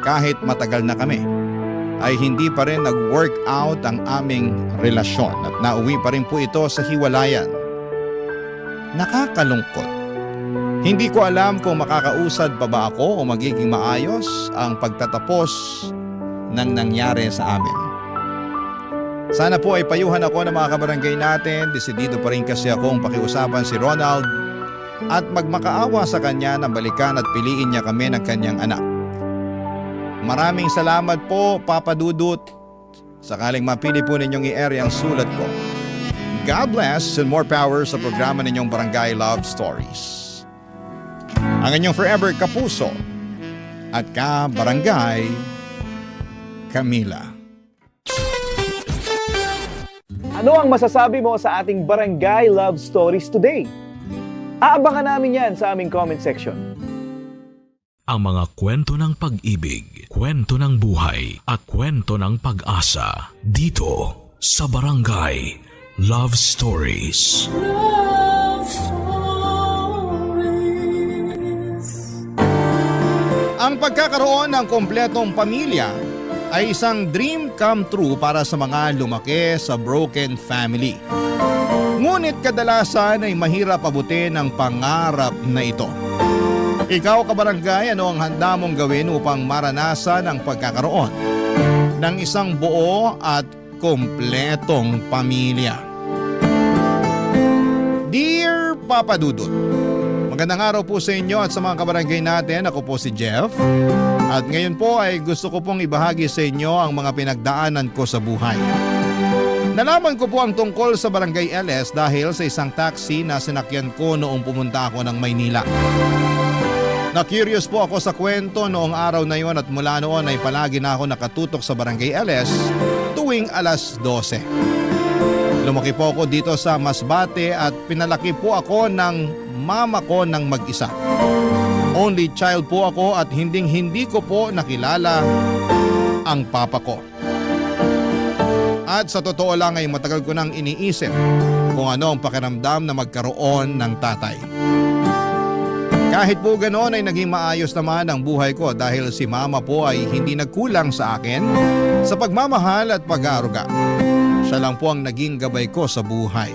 kahit matagal na kami, ay hindi pa rin nag-work out ang aming relasyon at nauwi pa rin po ito sa hiwalayan. Nakakalungkot. Hindi ko alam kung makakausad pa ba ako o magiging maayos ang pagtatapos ng nangyari sa amin. Sana po ay payuhan ako ng mga kabarangay natin. Desidido pa rin kasi akong pakiusapan si Ronald at magmakaawa sa kanya na balikan at piliin niya kami ng kanyang anak. Maraming salamat po, Papa Dudut. Sakaling mapili po ninyong i-area ang sulat ko. God bless and more power sa programa ninyong Barangay Love Stories. Ang inyong forever kapuso at ka-barangay, Camila.
Ano ang masasabi mo sa ating Barangay Love Stories today? Aabangan namin yan sa aming comment section.
Ang mga kwento ng pag-ibig, kwento ng buhay at kwento ng pag-asa dito sa Barangay Love Stories.
Love Stories.
Ang pagkakaroon ng kompletong pamilya ay isang dream come true para sa mga lumaki sa broken family. Ngunit kadalasan ay mahirap abutin ang pangarap na ito. Ikaw kabarangay, ano ang handa mong gawin upang maranasan ang pagkakaroon ng isang buo at kompletong pamilya? Dear Papa Dudut, magandang araw po sa inyo at sa mga kabarangay natin. Ako po si Jeff. At ngayon po ay gusto ko pong ibahagi sa inyo ang mga pinagdaanan ko sa buhay. Nalaman ko po ang tungkol sa Barangay LS dahil sa isang taxi na sinakyan ko noong pumunta ako ng Maynila. Na-curious po ako sa kwento noong araw na yon at mula noon ay palagi na ako nakatutok sa Barangay LS tuwing alas 12. Lumaki po ako dito sa Masbate at pinalaki po ako ng mama ko ng mag-isa. Only child po ako at hindi ko po nakilala ang papa ko. At sa totoo lang ay matagal ko nang iniisip kung ano ang pakiramdam na magkaroon ng tatay. Kahit po ganoon ay naging maayos naman ang buhay ko dahil si mama po ay hindi nagkulang sa akin sa pagmamahal at pag-aaruga. Siya lang po ang naging gabay ko sa buhay.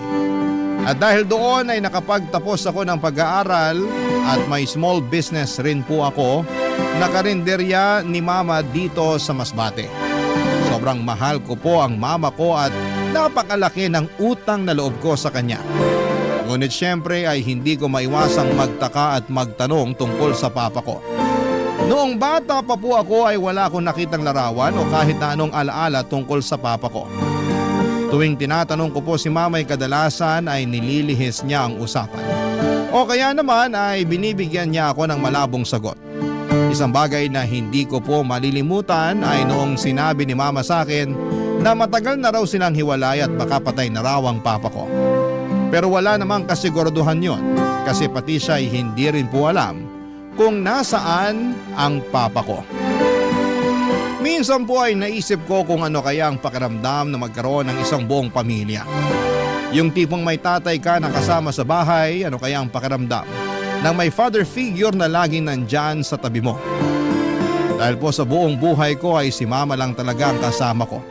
At dahil doon ay nakapagtapos ako ng pag-aaral at may small business rin po ako na karinderya ni mama dito sa Masbate. Sobrang mahal ko po ang mama ko at napakalaki ng utang na loob ko sa kanya. Ngunit syempre ay hindi ko maiwasang magtaka at magtanong tungkol sa papa ko. Noong bata pa po ako ay wala akong nakitang larawan o kahit na anong alaala tungkol sa papa ko. Tuwing tinatanong ko po si mama ay kadalasan ay nililihis niya ang usapan. O kaya naman ay binibigyan niya ako ng malabong sagot. Isang bagay na hindi ko po malilimutan ay noong sinabi ni mama sa akin na matagal na raw silang hiwalay at baka patay na raw ang papa ko. Pero wala namang kasiguraduhan yon kasi pati siya ay hindi rin po alam kung nasaan ang papa ko. Minsan po ay naisip ko kung ano kaya ang pakiramdam na magkaroon ng isang buong pamilya. Yung tipong may tatay ka na kasama sa bahay, ano kaya ang pakiramdam ng may father figure na laging nandyan sa tabi mo. Dahil po sa buong buhay ko ay si mama lang talaga ang kasama ko.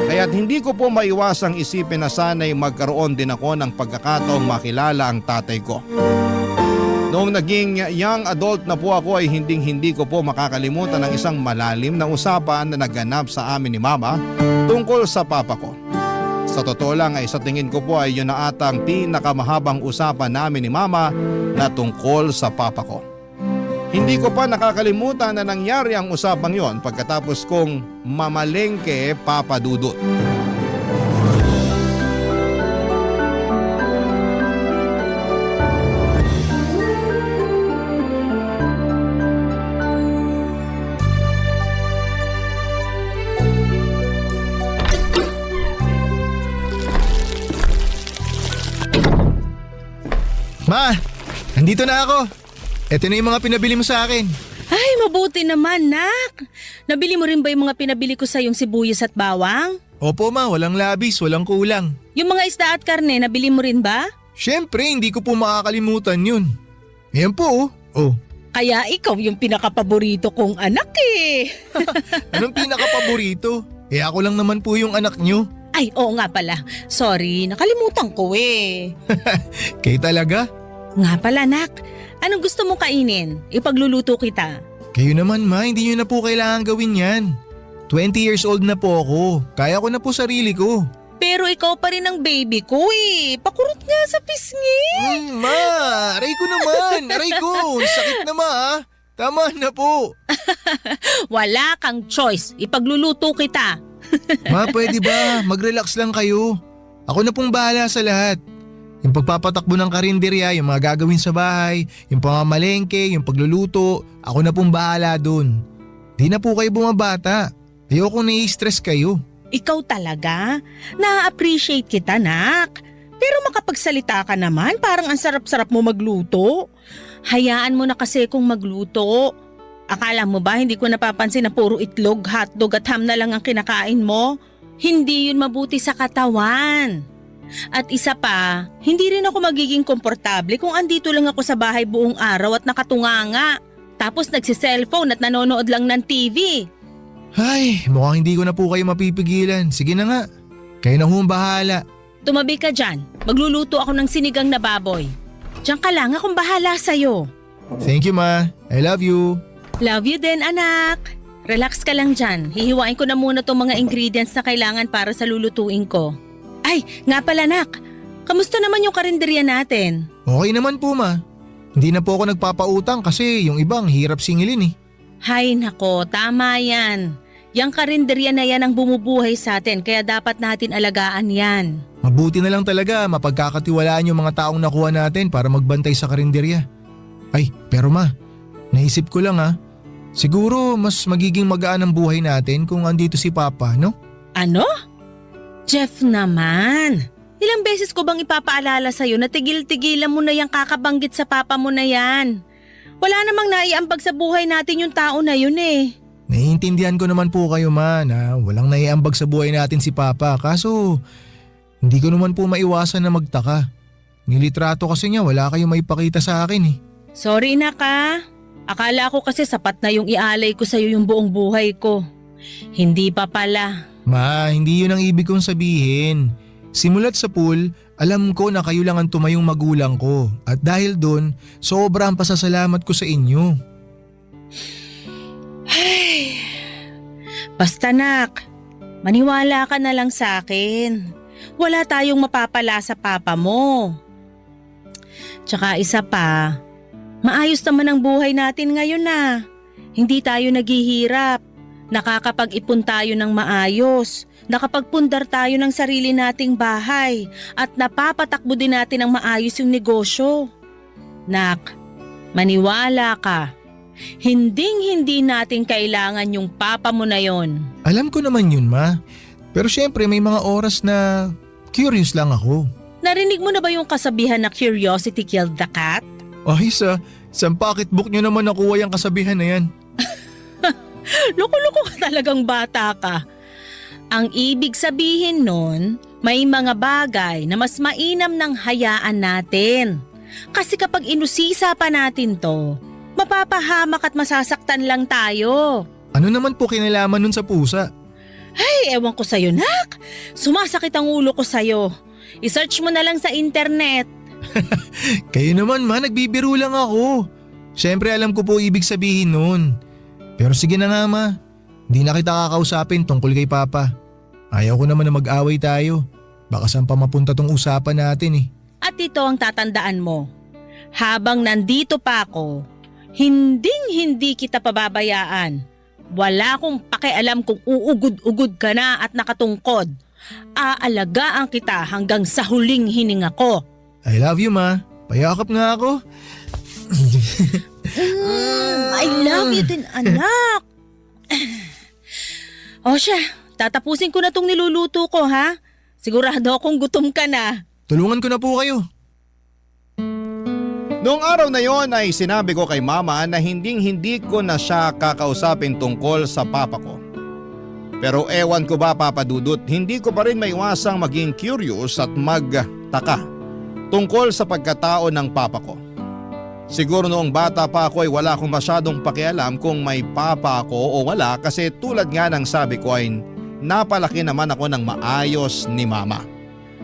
Kaya't hindi ko po maiwasang isipin na sana'y magkaroon din ako ng pagkakataong makilala ang tatay ko. Noong naging young adult na po ako ay hindi ko po makakalimutan ng isang malalim na usapan na naganap sa amin ni mama tungkol sa papa ko. Sa totoo lang ay sa tingin ko po ay yun na atang pinakamahabang usapan namin ni mama na tungkol sa papa ko. Hindi ko pa nakakalimutan na nangyari ang usapang yon pagkatapos kong mamalengke, Papa Dudut.
Ma, nandito na ako. Ito na yung mga pinabili mo sa akin.
Ay, mabuti naman, nak. Nabili mo rin ba yung mga pinabili ko sa yung sibuyas at bawang?
Opo ma, walang labis, walang kulang.
Yung mga isda at karne, nabili mo rin ba?
Siyempre, hindi ko po makakalimutan yun. Ayan po oh. Oh,
Kaya ikaw yung pinakapaborito kong anak eh.
anong pinaka-paborito? Eh ako lang naman po yung anak nyo.
Ay, oo nga pala. Sorry, nakalimutan ko eh.
Kayo talaga?
Nga pala, nak. Anong gusto mong kainin? Ipagluluto kita.
Kayo naman ma, hindi nyo na po kailangan gawin yan. 20 years old na po ako. Kaya ko na po sarili ko.
Pero ikaw pa rin ang baby ko eh. Pakurot nga sa pisngi.
Ma, aray ko naman. Aray ko, sakit na ma ha. Tama na po.
Wala kang choice. Ipagluluto kita.
Ma, pwede ba? Mag-relax lang kayo. Ako na pong bahala sa lahat. Yung pagpapatakbo ng karinderya, yung mga gagawin sa bahay, yung pamamalengke, yung pagluluto, ako na pong bahala dun. Di na po kayo bumabata. Ayoko nai-stress kayo.
Ikaw talaga? Na-appreciate kita, nak. Pero makapagsalita ka naman, parang ang sarap-sarap mo magluto. Hayaan mo na kasi kung magluto. Akala mo ba hindi ko napapansin na puro itlog, hotdog at ham na lang ang kinakain mo? Hindi yun mabuti sa katawan. At isa pa, hindi rin ako magiging komportable kung andito lang ako sa bahay buong araw at nakatunganga. Tapos nagsi-cellphone at nanonood lang ng TV.
Ay, mukhang hindi ko na po kayo mapipigilan. Sige na nga. Kayo na hong bahala.
Tumabi ka dyan. Magluluto ako ng sinigang na baboy. Diyan ka lang, akong bahala sa'yo.
Thank you, ma. I love you.
Love you din, anak. Relax ka lang dyan. Hihiwain ko na muna tong mga ingredients na kailangan para sa lulutuin ko. Ay, nga pala, anak. Kamusta naman yung karinderya natin?
Okay naman po, ma. Hindi na po ako nagpapautang kasi yung ibang hirap singilin eh.
Hay nako, tama yan. Yang karinderya na yan ang bumubuhay sa atin kaya dapat natin alagaan yan.
Mabuti na lang talaga mapagkakatiwalaan yung mga taong nakuha natin para magbantay sa karinderya. Ay, pero ma, naisip ko lang siguro mas magiging magaan ang buhay natin kung andito si Papa, no?
Ano? Jeff naman. Ilang beses ko bang ipapaalala sa'yo na tigil-tigilan mo na yung kakabanggit sa papa mo na yan? Wala namang naiambag sa buhay natin yung tao na yun eh.
Naiintindihan ko naman po kayo, ma, na walang naiambag sa buhay natin si Papa. Kaso, hindi ko naman po maiwasan na magtaka. Nilitrato kasi niya, wala kayong maipakita sa akin eh.
Sorry na ka. Akala ko kasi sapat na yung ialay ko sa'yo yung buong buhay ko. Hindi pa pala.
Ma, hindi yun ang ibig kong sabihin. Simulat sa pool, alam ko na kayo lang ang tumayong magulang ko. At dahil doon, sobrang pasasalamat ko sa inyo.
Ay, basta nak, maniwala ka na lang sa akin. Wala tayong mapapala sa papa mo. Tsaka isa pa, maayos naman ang buhay natin ngayon na. Hindi tayo naghihirap. Nakakapag-ipon tayo ng maayos. Nakapagpundar tayo ng sarili nating bahay. At napapatakbo din natin ng maayos yung negosyo. Nak, maniwala ka. Hinding-hindi natin kailangan yung papa mo na yon.
Alam ko naman yun, ma. Pero syempre may mga oras na curious lang ako.
Narinig mo na ba yung kasabihan na curiosity killed the cat?
Ay, sa pocketbook nyo naman nakuha yung kasabihan na yan.
Loko-loko ka talagang bata ka. Ang ibig sabihin nun, may mga bagay na mas mainam ng hayaan natin. Kasi kapag inusisa pa natin to, mapapahamak at masasaktan lang tayo.
Ano naman po kinalaman nun sa pusa?
Ay, ewan ko sa'yo, nak. Sumasakit ang ulo ko sa'yo. I-search mo na lang sa internet.
Kayo naman, ma, nagbibiro lang ako. Syempre alam ko po ibig sabihin nun. Pero sige na nga, ma. Hindi na kita kakausapin tungkol kay Papa. Ayaw ko naman na mag-away tayo. Baka saan pa mapunta tong usapan natin eh.
At ito ang tatandaan mo. Habang nandito pa ako, hinding-hindi kita pababayaan. Wala akong pakialam kung uugod-ugod ka na at nakatungkod. Aalagaan kita hanggang sa huling hininga ko.
I love you, ma. Payakap nga ako.
I love you din, anak. O siya, tatapusin ko na tong niluluto ko, ha? Sigurado akong gutom ka na.
Tulungan ko na po kayo.
Noong araw na yon ay sinabi ko kay mama na hinding-hindi ko na siya kakausapin tungkol sa papa ko. Pero ewan ko ba, Papa Dudut, hindi ko pa rin maiwasang maging curious at magtaka tungkol sa pagkatao ng papa ko. Siguro noong bata pa ako ay wala akong masyadong pakialam kung may papa ako o wala kasi tulad nga ng sabi ko ay napalaki naman ako ng maayos ni mama.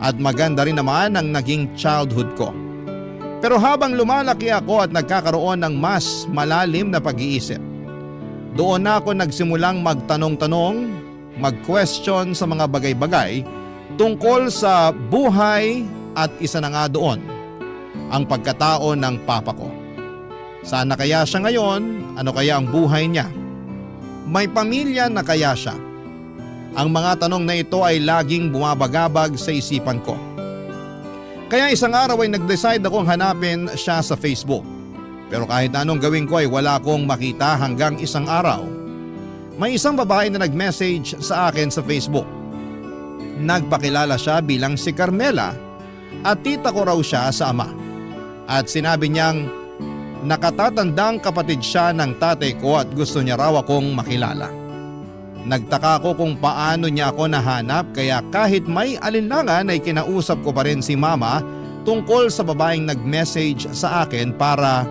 At maganda rin naman ang naging childhood ko. Pero habang lumalaki ako at nagkakaroon ng mas malalim na pag-iisip, doon na ako nagsimulang magtanong-tanong, mag-question sa mga bagay-bagay tungkol sa buhay at isa na nga doon, ang pagkatao ng papa ko. Saan na kaya siya ngayon? Ano kaya ang buhay niya? May pamilya na kaya siya? Ang mga tanong na ito ay laging bumabagabag sa isipan ko. Kaya isang araw ay nag-decide akong hanapin siya sa Facebook. Pero kahit anong gawin ko ay wala akong makita hanggang isang araw. May isang babae na nag-message sa akin sa Facebook. Nagpakilala siya bilang si Carmela at tita ko raw siya sa ama. At sinabi niyang nakatatandang kapatid siya ng tatay ko at gusto niya raw akong makilala. Nagtaka ko kung paano niya ako nahanap kaya kahit may alinlangan ay kinausap ko pa rin si mama tungkol sa babaeng nag-message sa akin para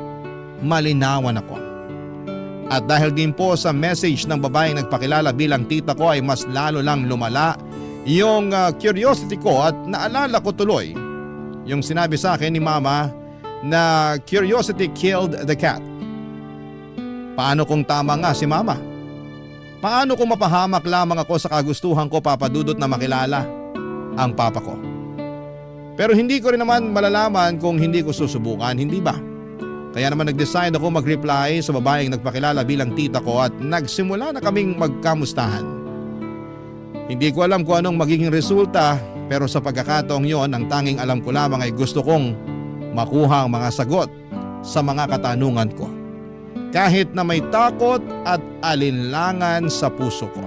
malinawan ako. At dahil din po sa message ng babaeng nagpakilala bilang tita ko ay mas lalo lang lumala yung curiosity ko at naalala ko tuloy yung sinabi sa akin ni mama na curiosity killed the cat. Paano kung tama nga si mama? Paano kung mapahamak lamang ako sa kagustuhan ko, Papa Dudut, na makilala ang papa ko? Pero hindi ko rin naman malalaman kung hindi ko susubukan, hindi ba? Kaya naman nag-decide ako mag-reply sa babaeng nagpakilala bilang tita ko at nagsimula na kaming magkamustahan. Hindi ko alam kung anong magiging resulta, pero sa pagkakataong yon, ang tanging alam ko lamang ay gusto kong makuha ang mga sagot sa mga katanungan ko. Kahit na may takot at alinlangan sa puso ko.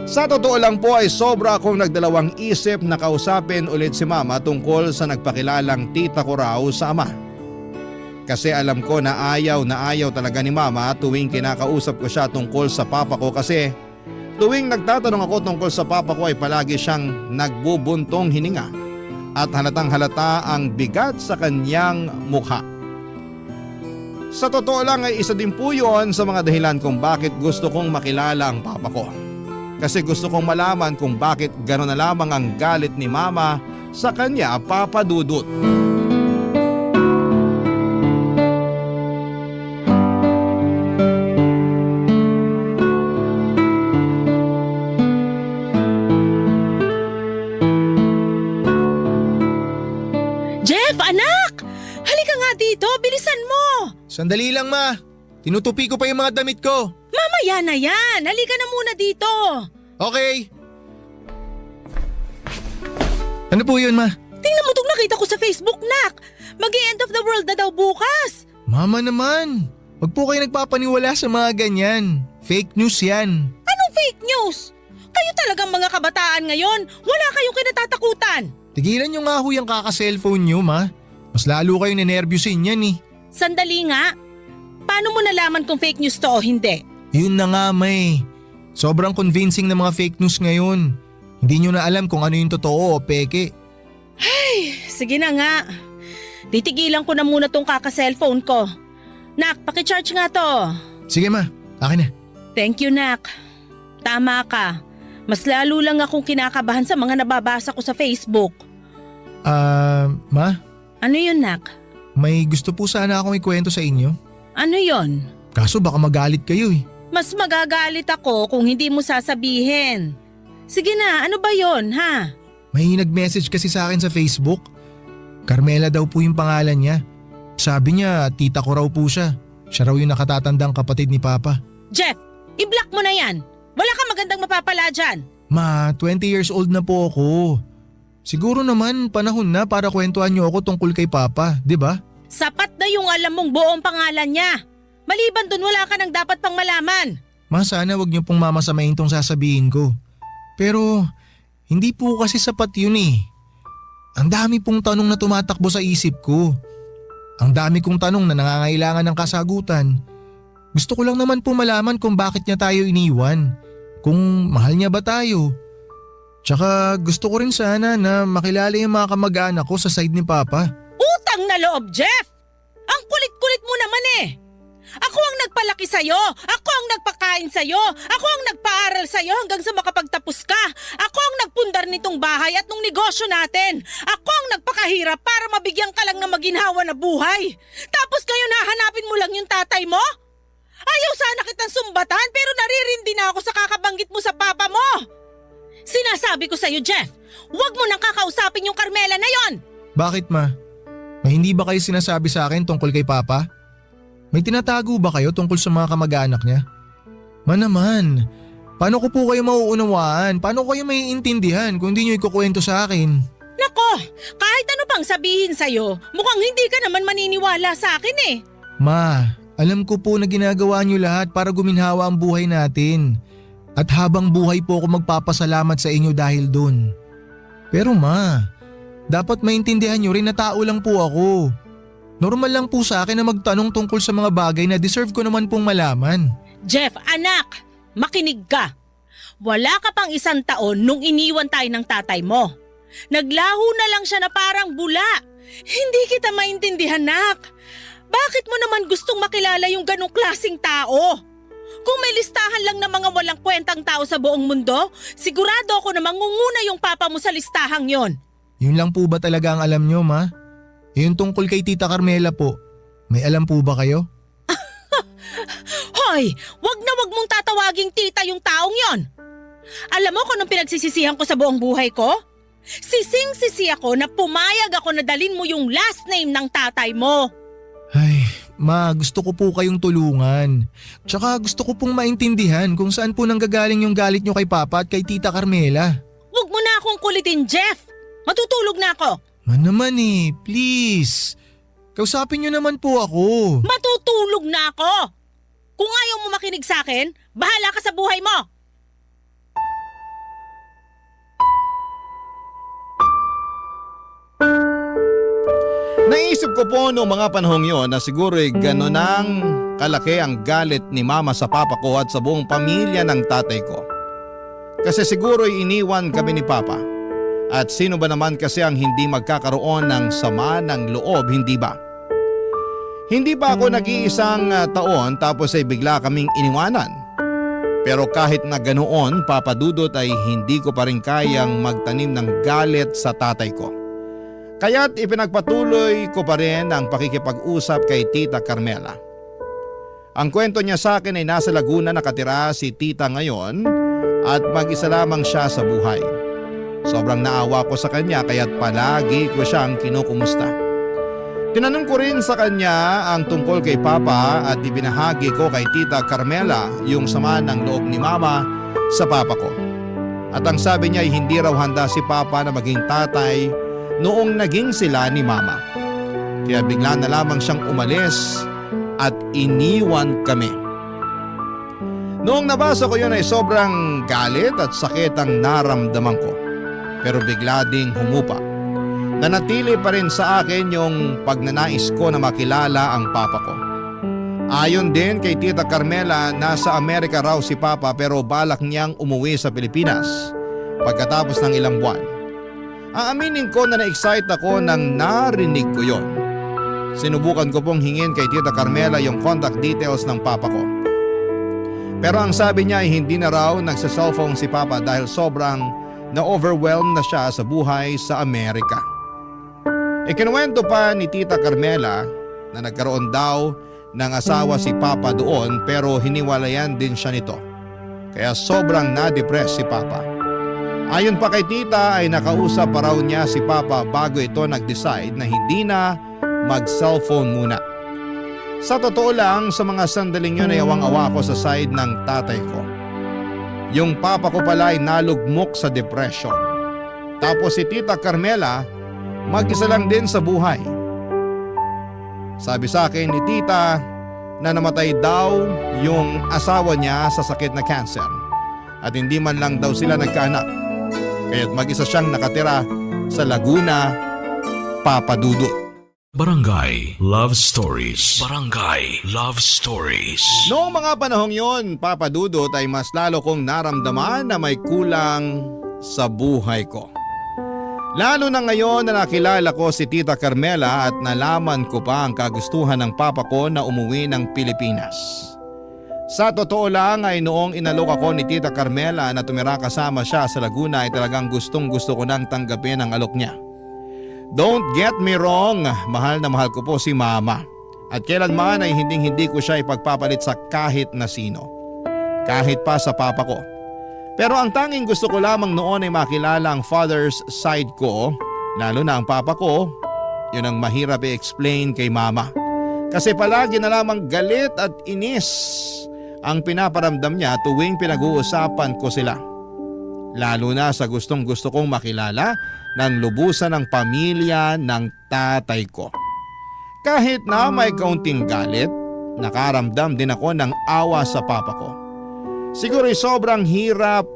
Sa totoo lang po ay sobra akong nagdalawang isip na kausapin ulit si mama tungkol sa nagpakilalang tita ko raw sa ama. Kasi alam ko na ayaw talaga ni mama tuwing kinakausap ko siya tungkol sa papa ko, kasi tuwing nagtatanong ako tungkol sa papa ko ay palagi siyang nagbubuntong hininga at halatang halata ang bigat sa kanyang mukha. Sa totoo lang ay isa din po yun sa mga dahilan kung bakit gusto kong makilala ang papa ko. Kasi gusto kong malaman kung bakit gano'n na lamang ang galit ni mama sa kanya, Papa Dudut.
Jeff, anak! Halika nga dito, bilisan mo!
Sandali lang, ma. Tinutupi ko pa yung mga damit ko.
Mamaya na yan, halika na muna dito.
Okay. Ano po yun, ma?
Tingnan mo itong nakita ko sa Facebook, nak. Mag-end of the world na daw bukas.
Mama naman. Wag po kayo nagpapaniwala sa mga ganyan. Fake news yan.
Anong fake news? Kayo talagang mga kabataan ngayon, wala kayong kinatatakutan.
Tigilan nyo nga ho yung kaka-cellphone nyo, ma. Mas lalo kayong nenervyusin yan eh.
Sandali nga. Paano mo nalaman kung fake news to o hindi?
Yun na nga, may. Sobrang convincing na mga fake news ngayon. Hindi nyo na alam kung ano yung totoo o peke.
Sige na nga. Titigilan ko na muna tong kaka-cellphone ko. Nak, paki-charge nga to.
Sige, ma. Akin na.
Thank you, Nak. Tama ka. Mas lalo lang akong kinakabahan sa mga nababasa ko sa Facebook.
Ma?
Ano yun, Nak?
May gusto po sana akong ikwento sa inyo.
Ano yon?
Kaso baka magalit kayo eh.
Mas magagalit ako kung hindi mo sasabihin. Sige na, ano ba yon, ha?
May nag-message kasi sa akin sa Facebook. Carmela daw po yung pangalan niya. Sabi niya, tita ko raw po siya. Siya raw yung nakatatandang kapatid ni Papa.
Jeff, i-block mo na yan. Wala kang magandang mapapala dyan.
Ma, 20 years old na po ako. Siguro naman panahon na para kwentuhan niyo ako tungkol kay Papa, di ba?
Sapat na yung alam mong buong pangalan niya. Maliban dun, wala ka nang dapat pang malaman.
Ma, sana wag niyo pong mamasamain tong sasabihin ko. Pero hindi po kasi sapat yun eh. Ang dami pong tanong na tumatakbo sa isip ko. Ang dami kong tanong na nangangailangan ng kasagutan. Gusto ko lang naman po malaman kung bakit niya tayo iniwan. Kung mahal niya ba tayo. Tsaka gusto ko rin sana na makilala yung mga kamag-anak ko sa side ni Papa.
Utang na loob, Jeff! Ang kulit-kulit mo naman eh! Ako ang nagpalaki sa'yo! Ako ang nagpakain sa'yo! Ako ang nagpaaral sa'yo hanggang sa makapagtapos ka! Ako ang nagpundar nitong bahay at nung negosyo natin! Ako ang nagpakahirap para mabigyan ka lang ng maginhawa na buhay! Tapos ngayon hahanapin mo lang yung tatay mo? Ayaw sana kitang sumbatan pero naririndi na ako sa kakabanggit mo sa papa mo! Sinasabi ko sa'yo, Jeff! Huwag mo nang kakausapin yung Carmela na yon!
Bakit, ma? May hindi ba kayo sinasabi sa akin tungkol kay Papa? May tinatago ba kayo tungkol sa mga kamag-anak niya? Ma naman, paano ko po kayo mauunawaan? Paano ko kayo maiintindihan kung hindi niyo ikukwento sa akin?
Nako, kahit ano pang sabihin sa'yo, mukhang hindi ka naman maniniwala sa akin eh.
Ma, alam ko po na ginagawa niyo lahat para guminhawa ang buhay natin. At habang buhay po ako magpapasalamat sa inyo dahil dun. Pero ma, dapat maintindihan niyo rin na tao lang po ako. Normal lang po sa akin na magtanong tungkol sa mga bagay na deserve ko naman pong malaman.
Jeff, anak, makinig ka. Wala ka pang 1 taon nung iniwan tayo ng tatay mo. Naglaho na lang siya na parang bula. Hindi kita maintindihan, nak. Bakit mo naman gustong makilala yung ganong klaseng tao? Kung may listahan lang ng mga walang kwentang tao sa buong mundo, sigurado ako na mangunguna yung papa mo sa listahang yon.
Yun lang po ba talaga ang alam nyo, ma? Yung tungkol kay Tita Carmela po, may alam po ba kayo?
Hoy, wag na wag mong tatawaging tita yung taong yon. Alam mo kung anong pinagsisisihan ko sa buong buhay ko? Sising-sisi ako na pumayag ako na dalin mo yung last name ng tatay mo.
Ay, ma, gusto ko po kayong tulungan. Tsaka gusto ko pong maintindihan kung saan po nanggagaling yung galit nyo kay Papa at kay Tita Carmela.
Wag mo na akong kulitin, Jeff. Matutulog na ako.
Man naman please. Kausapin nyo naman po ako.
Matutulog na ako. Kung ayaw mo makinig sa akin, bahala ka sa buhay mo.
Naisip ko po noong mga panahong yon na siguro'y gano'n ang kalaki ang galit ni mama sa papa ko at sa buong pamilya ng tatay ko. Kasi siguro'y iniwan kami ni papa. At sino ba naman kasi ang hindi magkakaroon ng sama ng loob, hindi ba? Hindi pa ako nag-iisang taon tapos ay bigla kaming iniwanan. Pero kahit na ganoon, Papa Dudut, ay hindi ko pa rin kayang magtanim ng galit sa tatay ko. Kaya't ipinagpatuloy ko pa rin ang pakikipag-usap kay Tita Carmela. Ang kwento niya sa akin ay nasa Laguna nakatira si Tita ngayon at mag-isa lamang siya sa buhay. Sobrang naawa ko sa kanya kaya't palagi ko siyang kinukumusta. Tinanong ko rin sa kanya ang tungkol kay Papa at ibinahagi ko kay Tita Carmela yung sama ng loob ni Mama sa Papa ko. At ang sabi niya ay hindi raw handa si Papa na maging tatay noong naging sila ni Mama. Kaya bigla na lamang siyang umalis at iniwan kami. Noong nabasa ko yun ay sobrang galit at sakit ang naramdaman ko. Pero bigla ding humupa. Nanatili pa rin sa akin yung pagnanais ko na makilala ang papa ko. Ayon din kay Tita Carmela, nasa Amerika raw si Papa pero balak niyang umuwi sa Pilipinas pagkatapos ng ilang buwan. Aaminin ko na na-excite ako nang narinig ko yon. Sinubukan ko pong hingin kay Tita Carmela yung contact details ng papa ko. Pero ang sabi niya ay hindi na raw nagsa-cellphone si Papa dahil sobrang na-overwhelmed na siya sa buhay sa Amerika. Ikinuwento pa ni Tita Carmela na nagkaroon daw ng asawa si Papa doon pero hiniwalayan din siya nito. Kaya sobrang na-depress si Papa. Ayon pa kay Tita ay nakausap pa raw niya si Papa bago ito nag-decide na hindi na mag-cellphone muna. Sa totoo lang, sa mga sandaling yun ay awang-awa ko sa side ng tatay ko. Yung papa ko pala ay nalugmok sa depression. Tapos si Tita Carmela, mag-isa lang din sa buhay. Sabi sa akin ni Tita na namatay daw yung asawa niya sa sakit na cancer. At hindi man lang daw sila nagkaanak. Kaya't mag-isa siyang nakatira sa Laguna, Papa Dudut.
Barangay Love Stories. Barangay Love Stories.
Noong mga panahong yon, Papa Dudut, ay mas lalo kong naramdaman na may kulang sa buhay ko. Lalo na ngayon na nakilala ko si Tita Carmela at nalaman ko pa ang kagustuhan ng papa ko na umuwi ng Pilipinas. Sa totoo lang ay noong inalok ako ni Tita Carmela na tumira kasama siya sa Laguna ay talagang gustong-gusto ko nang tanggapin ang alok niya. Don't get me wrong, mahal na mahal ko po si Mama. At kailanman ay hindi ko siya ipagpapalit sa kahit na sino. Kahit pa sa papa ko. Pero ang tanging gusto ko lamang noon ay makilala ang father's side ko, lalo na ang papa ko. Yun ang mahirap i-explain kay Mama. Kasi palagi na lamang galit at inis ang pinaparamdam niya tuwing pinag-uusapan ko sila. Lalo na sa gustong-gusto kong makilala ng lubusan ng pamilya ng tatay ko. Kahit na may kaunting galit, nakaramdam din ako ng awa sa papa ko. Siguro'y sobrang hirap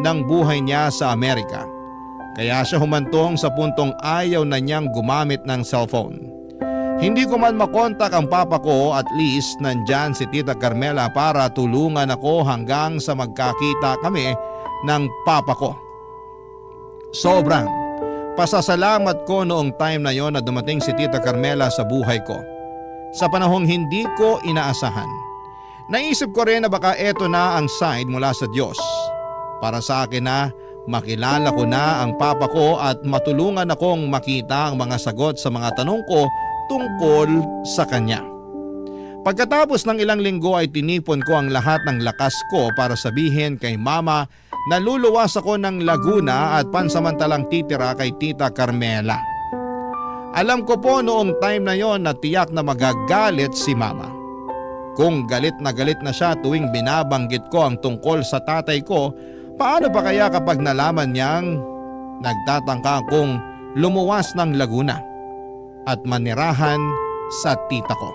ng buhay niya sa Amerika. Kaya siya humantong sa puntong ayaw na niyang gumamit ng cellphone. Hindi ko man makontak ang papa ko, at least nandyan si Tita Carmela para tulungan ako hanggang sa magkakita kami ng papa ko. Sobrang pasasalamat ko noong time na yon na dumating si Tita Carmela sa buhay ko. sa panahong hindi ko inaasahan. Naisip ko rin na baka eto na ang sign mula sa Diyos para sa akin na makilala ko na ang papa ko at matulungan akong makita ang mga sagot sa mga tanong ko tungkol sa kanya. Pagkatapos ng ilang linggo ay tinipon ko ang lahat ng lakas ko para sabihin kay mama na luluwas ako ng Laguna at pansamantalang titira kay Tita Carmela. Alam ko po noong time na yon na tiyak na magagalit si mama. Kung galit na siya tuwing binabanggit ko ang tungkol sa tatay ko, paano pa kaya kapag nalaman niyang nagtatangka akong lumuwas ng Laguna at manirahan sa tita ko?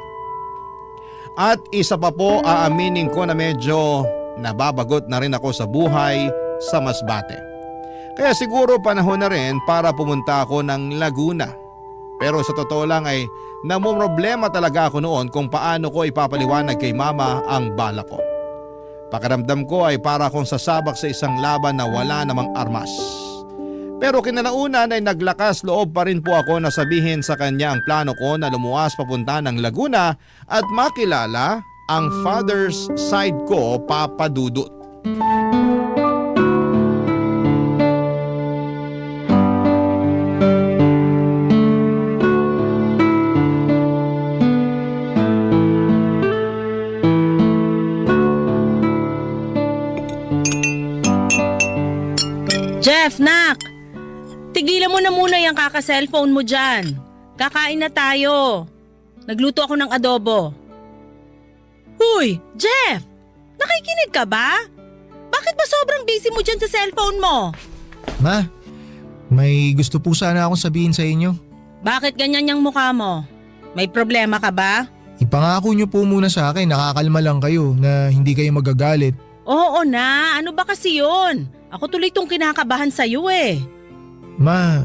At isa pa po, aaminin ko na medyo nababagot na rin ako sa buhay sa Masbate. Kaya siguro panahon na rin para pumunta ako ng Laguna. Pero sa totoo lang ay namumroblema talaga ako noon kung paano ko ipapaliwanag kay mama ang bala ko. Pakiramdam ko ay para akong sasabak sa isang laban na wala namang armas. Pero kinalaunan ay naglakas loob pa rin po ako na sabihin sa kanya ang plano ko na lumuwas papunta ng Laguna at makilala ang father's side ko, Papa Dudut.
Jeff, nak! Tigilan mo na muna yung kaka-cellphone mo dyan. Kakain na tayo. Nagluto ako ng adobo. Huy, Jeff! Nakikinig ka ba? Bakit ba sobrang busy mo dyan sa cellphone mo?
Ma, may gusto po sana akong sabihin sa inyo.
Bakit ganyan yung mukha mo? May problema ka ba?
Ipangako niyo po muna sa akin, nakakalma lang kayo na hindi kayo magagalit.
Oo na, ano ba kasi yun? Ako tuloy tong kinakabahan sa'yo eh.
Ma,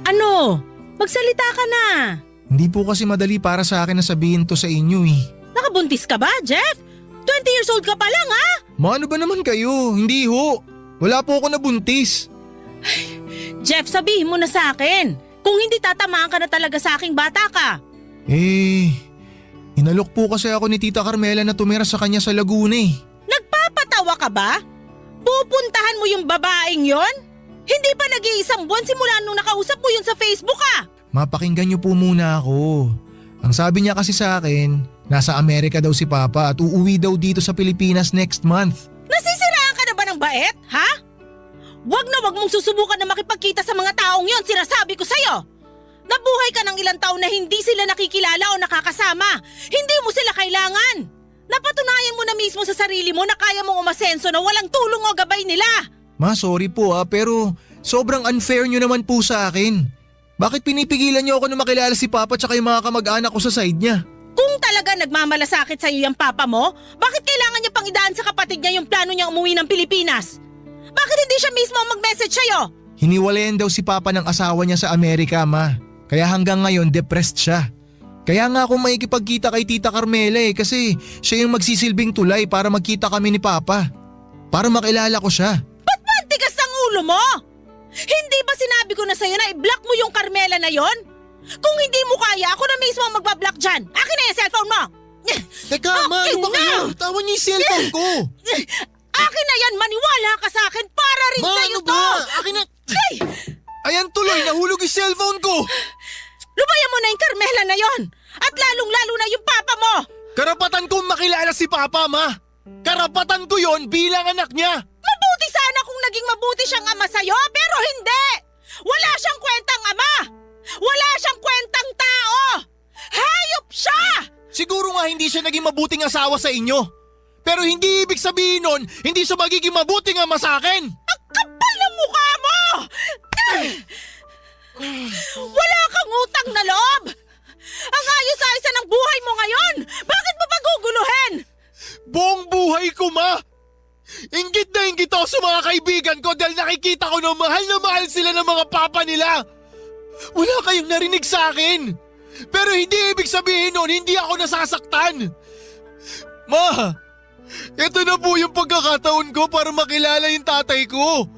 Ano? Magsalita ka na.
hindi po kasi madali para sa akin na sabihin to sa inyo eh.
Nakabuntis ka ba, Jeff? 20 years old ka pa lang ha?
Ma, ano ba naman kayo? Hindi ho. Wala po ako nabuntis.
Jeff, sabihin mo na sa akin. Kung hindi tatamaan ka na talaga sa aking bata ka.
Inalok po kasi ako ni Tita Carmela na tumira sa kanya sa Laguna eh.
Nagpapatawa ka ba? Pupuntahan mo yung babaeng yon? Hindi pa nag-iisang buwan simula nung nakausap mo yun sa Facebook ah!
Mapakinggan niyo po muna ako. Ang sabi niya kasi sa akin, nasa Amerika daw si Papa at uuwi daw dito sa Pilipinas next month.
Nasisiraan ka na ba ng bait, ha? Wag na wag mong susubukan na makipagkita sa mga taong yon, sinasabi ko sa'yo! Nabuhay ka ng ilang taon na hindi sila nakikilala o nakakasama. Hindi mo sila kailangan. Napatunayan mo na mismo sa sarili mo na kaya mong umasenso na walang tulong o gabay nila.
Ma, sorry po pero sobrang unfair niyo naman po sa akin. Bakit pinipigilan niyo ako na makilala si Papa at yung mga kamag-anak ko sa side niya?
Kung talaga nagmamalasakit sa'yo yung papa mo, bakit kailangan niya pang idaan sa kapatid niya yung plano niyang umuwi ng Pilipinas? Bakit hindi siya mismo mag-message sa'yo?
Hiniwalayan daw si Papa ng asawa niya sa Amerika, Ma. Kaya hanggang ngayon depressed siya. Kaya nga ako makikipagkita kay Tita Carmela kasi siya yung magsisilbing tulay para magkita kami ni Papa. Para makilala ko siya.
Ba't ba ang tigas ng ulo mo? Hindi ba sinabi ko na sa'yo na i-block mo yung Carmela na yon? Kung hindi mo kaya, ako na mismo ang magbablock dyan. Akin na yung cellphone mo!
Teka, Ma, ano ba kayo? Tawan niyo yung cellphone ko!
Akin na yan, maniwala ka sa akin para rin
Ma,
sa'yo
ano
to!
ba? Akin na...
Ay!
Ayan tuloy, nahulog yung cellphone ko!
Lubayan mo na yung Carmela na yon! At lalong-lalo na yung papa mo!
Karapatan kong makilala si Papa, Ma! Karapatan ko yon bilang anak niya!
Mabuti sana kung naging mabuti siyang ama sa'yo, pero hindi! Wala siyang kwentang ama! Wala siyang kwentang tao! Hayop siya!
Siguro nga hindi siya naging mabuting asawa sa inyo. Pero hindi ibig sabihin nun, hindi siya magiging mabuting ama sa akin!
Ang kapal ng mukha mo! Wala kang utang na loob! Ang ayos-ayos ng buhay mo ngayon! Bakit mo paguguluhin?
Buong buhay ko, Ma! Inggit na inggit ako sa mga kaibigan ko dahil nakikita ko na mahal sila ng mga papa nila! Wala kayong narinig sa akin! Pero hindi ibig sabihin nun, hindi ako nasasaktan! Ma! Ito na po yung pagkakataon ko para makilala yung tatay ko!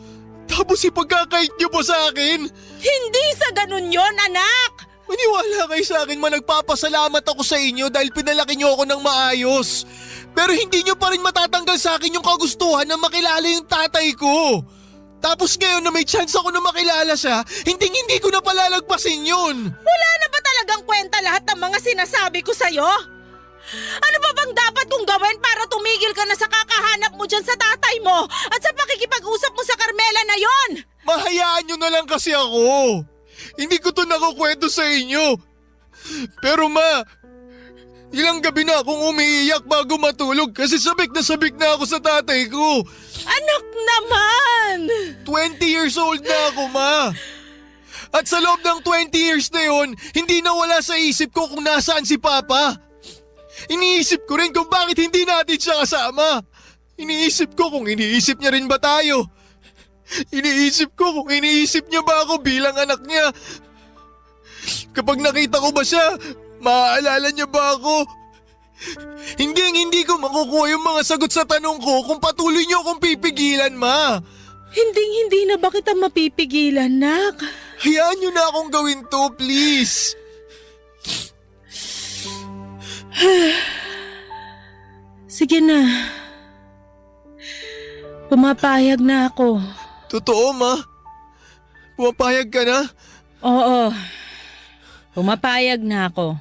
Tapos ipagkakait niyo po sa akin!
Hindi sa ganun yon, anak!
Maniwala kayo sa akin, nagpapasalamat ako sa inyo dahil pinalaki niyo ako ng maayos. Pero hindi niyo pa rin matatanggal sa akin yung kagustuhan na makilala yung tatay ko. Tapos ngayon na may chance ako na makilala siya, hindi ko na palalagpasin yun.
Wala na ba talagang kwenta lahat ng mga sinasabi ko sa'yo? Ano ba bang dapat kong gawin para tumigil ka na sa kakahanap mo dyan sa tatay mo at sa pakikipag-usap mo sa Carmela na yon?
Mahayaan niyo na lang kasi ako. Hindi ko to nakukwento sa inyo. Pero ma, ilang gabi na akong umiiyak bago matulog kasi sabik na ako sa tatay ko.
Anak naman!
20 years old na ako, ma. At sa loob ng 20 years na yon, hindi nawala sa isip ko kung nasaan si Papa. Iniisip ko rin kung bakit hindi natin siya kasama. Iniisip ko kung iniisip niya rin ba tayo. Iniisip ko kung iniisip niya ba ako bilang anak niya. Kapag nakita ko ba siya, maaalala niya ba ako? Hindi ko makukuha yung mga sagot sa tanong ko kung patuloy niyo akong pipigilan, ma.
Hindi na ba kita mapipigilan, nak?
Hayaan niyo na akong gawin to, please.
Sige na. Pumapayag na ako.
Totoo, ma? Pumapayag ka na?
Oo. Pumapayag na ako.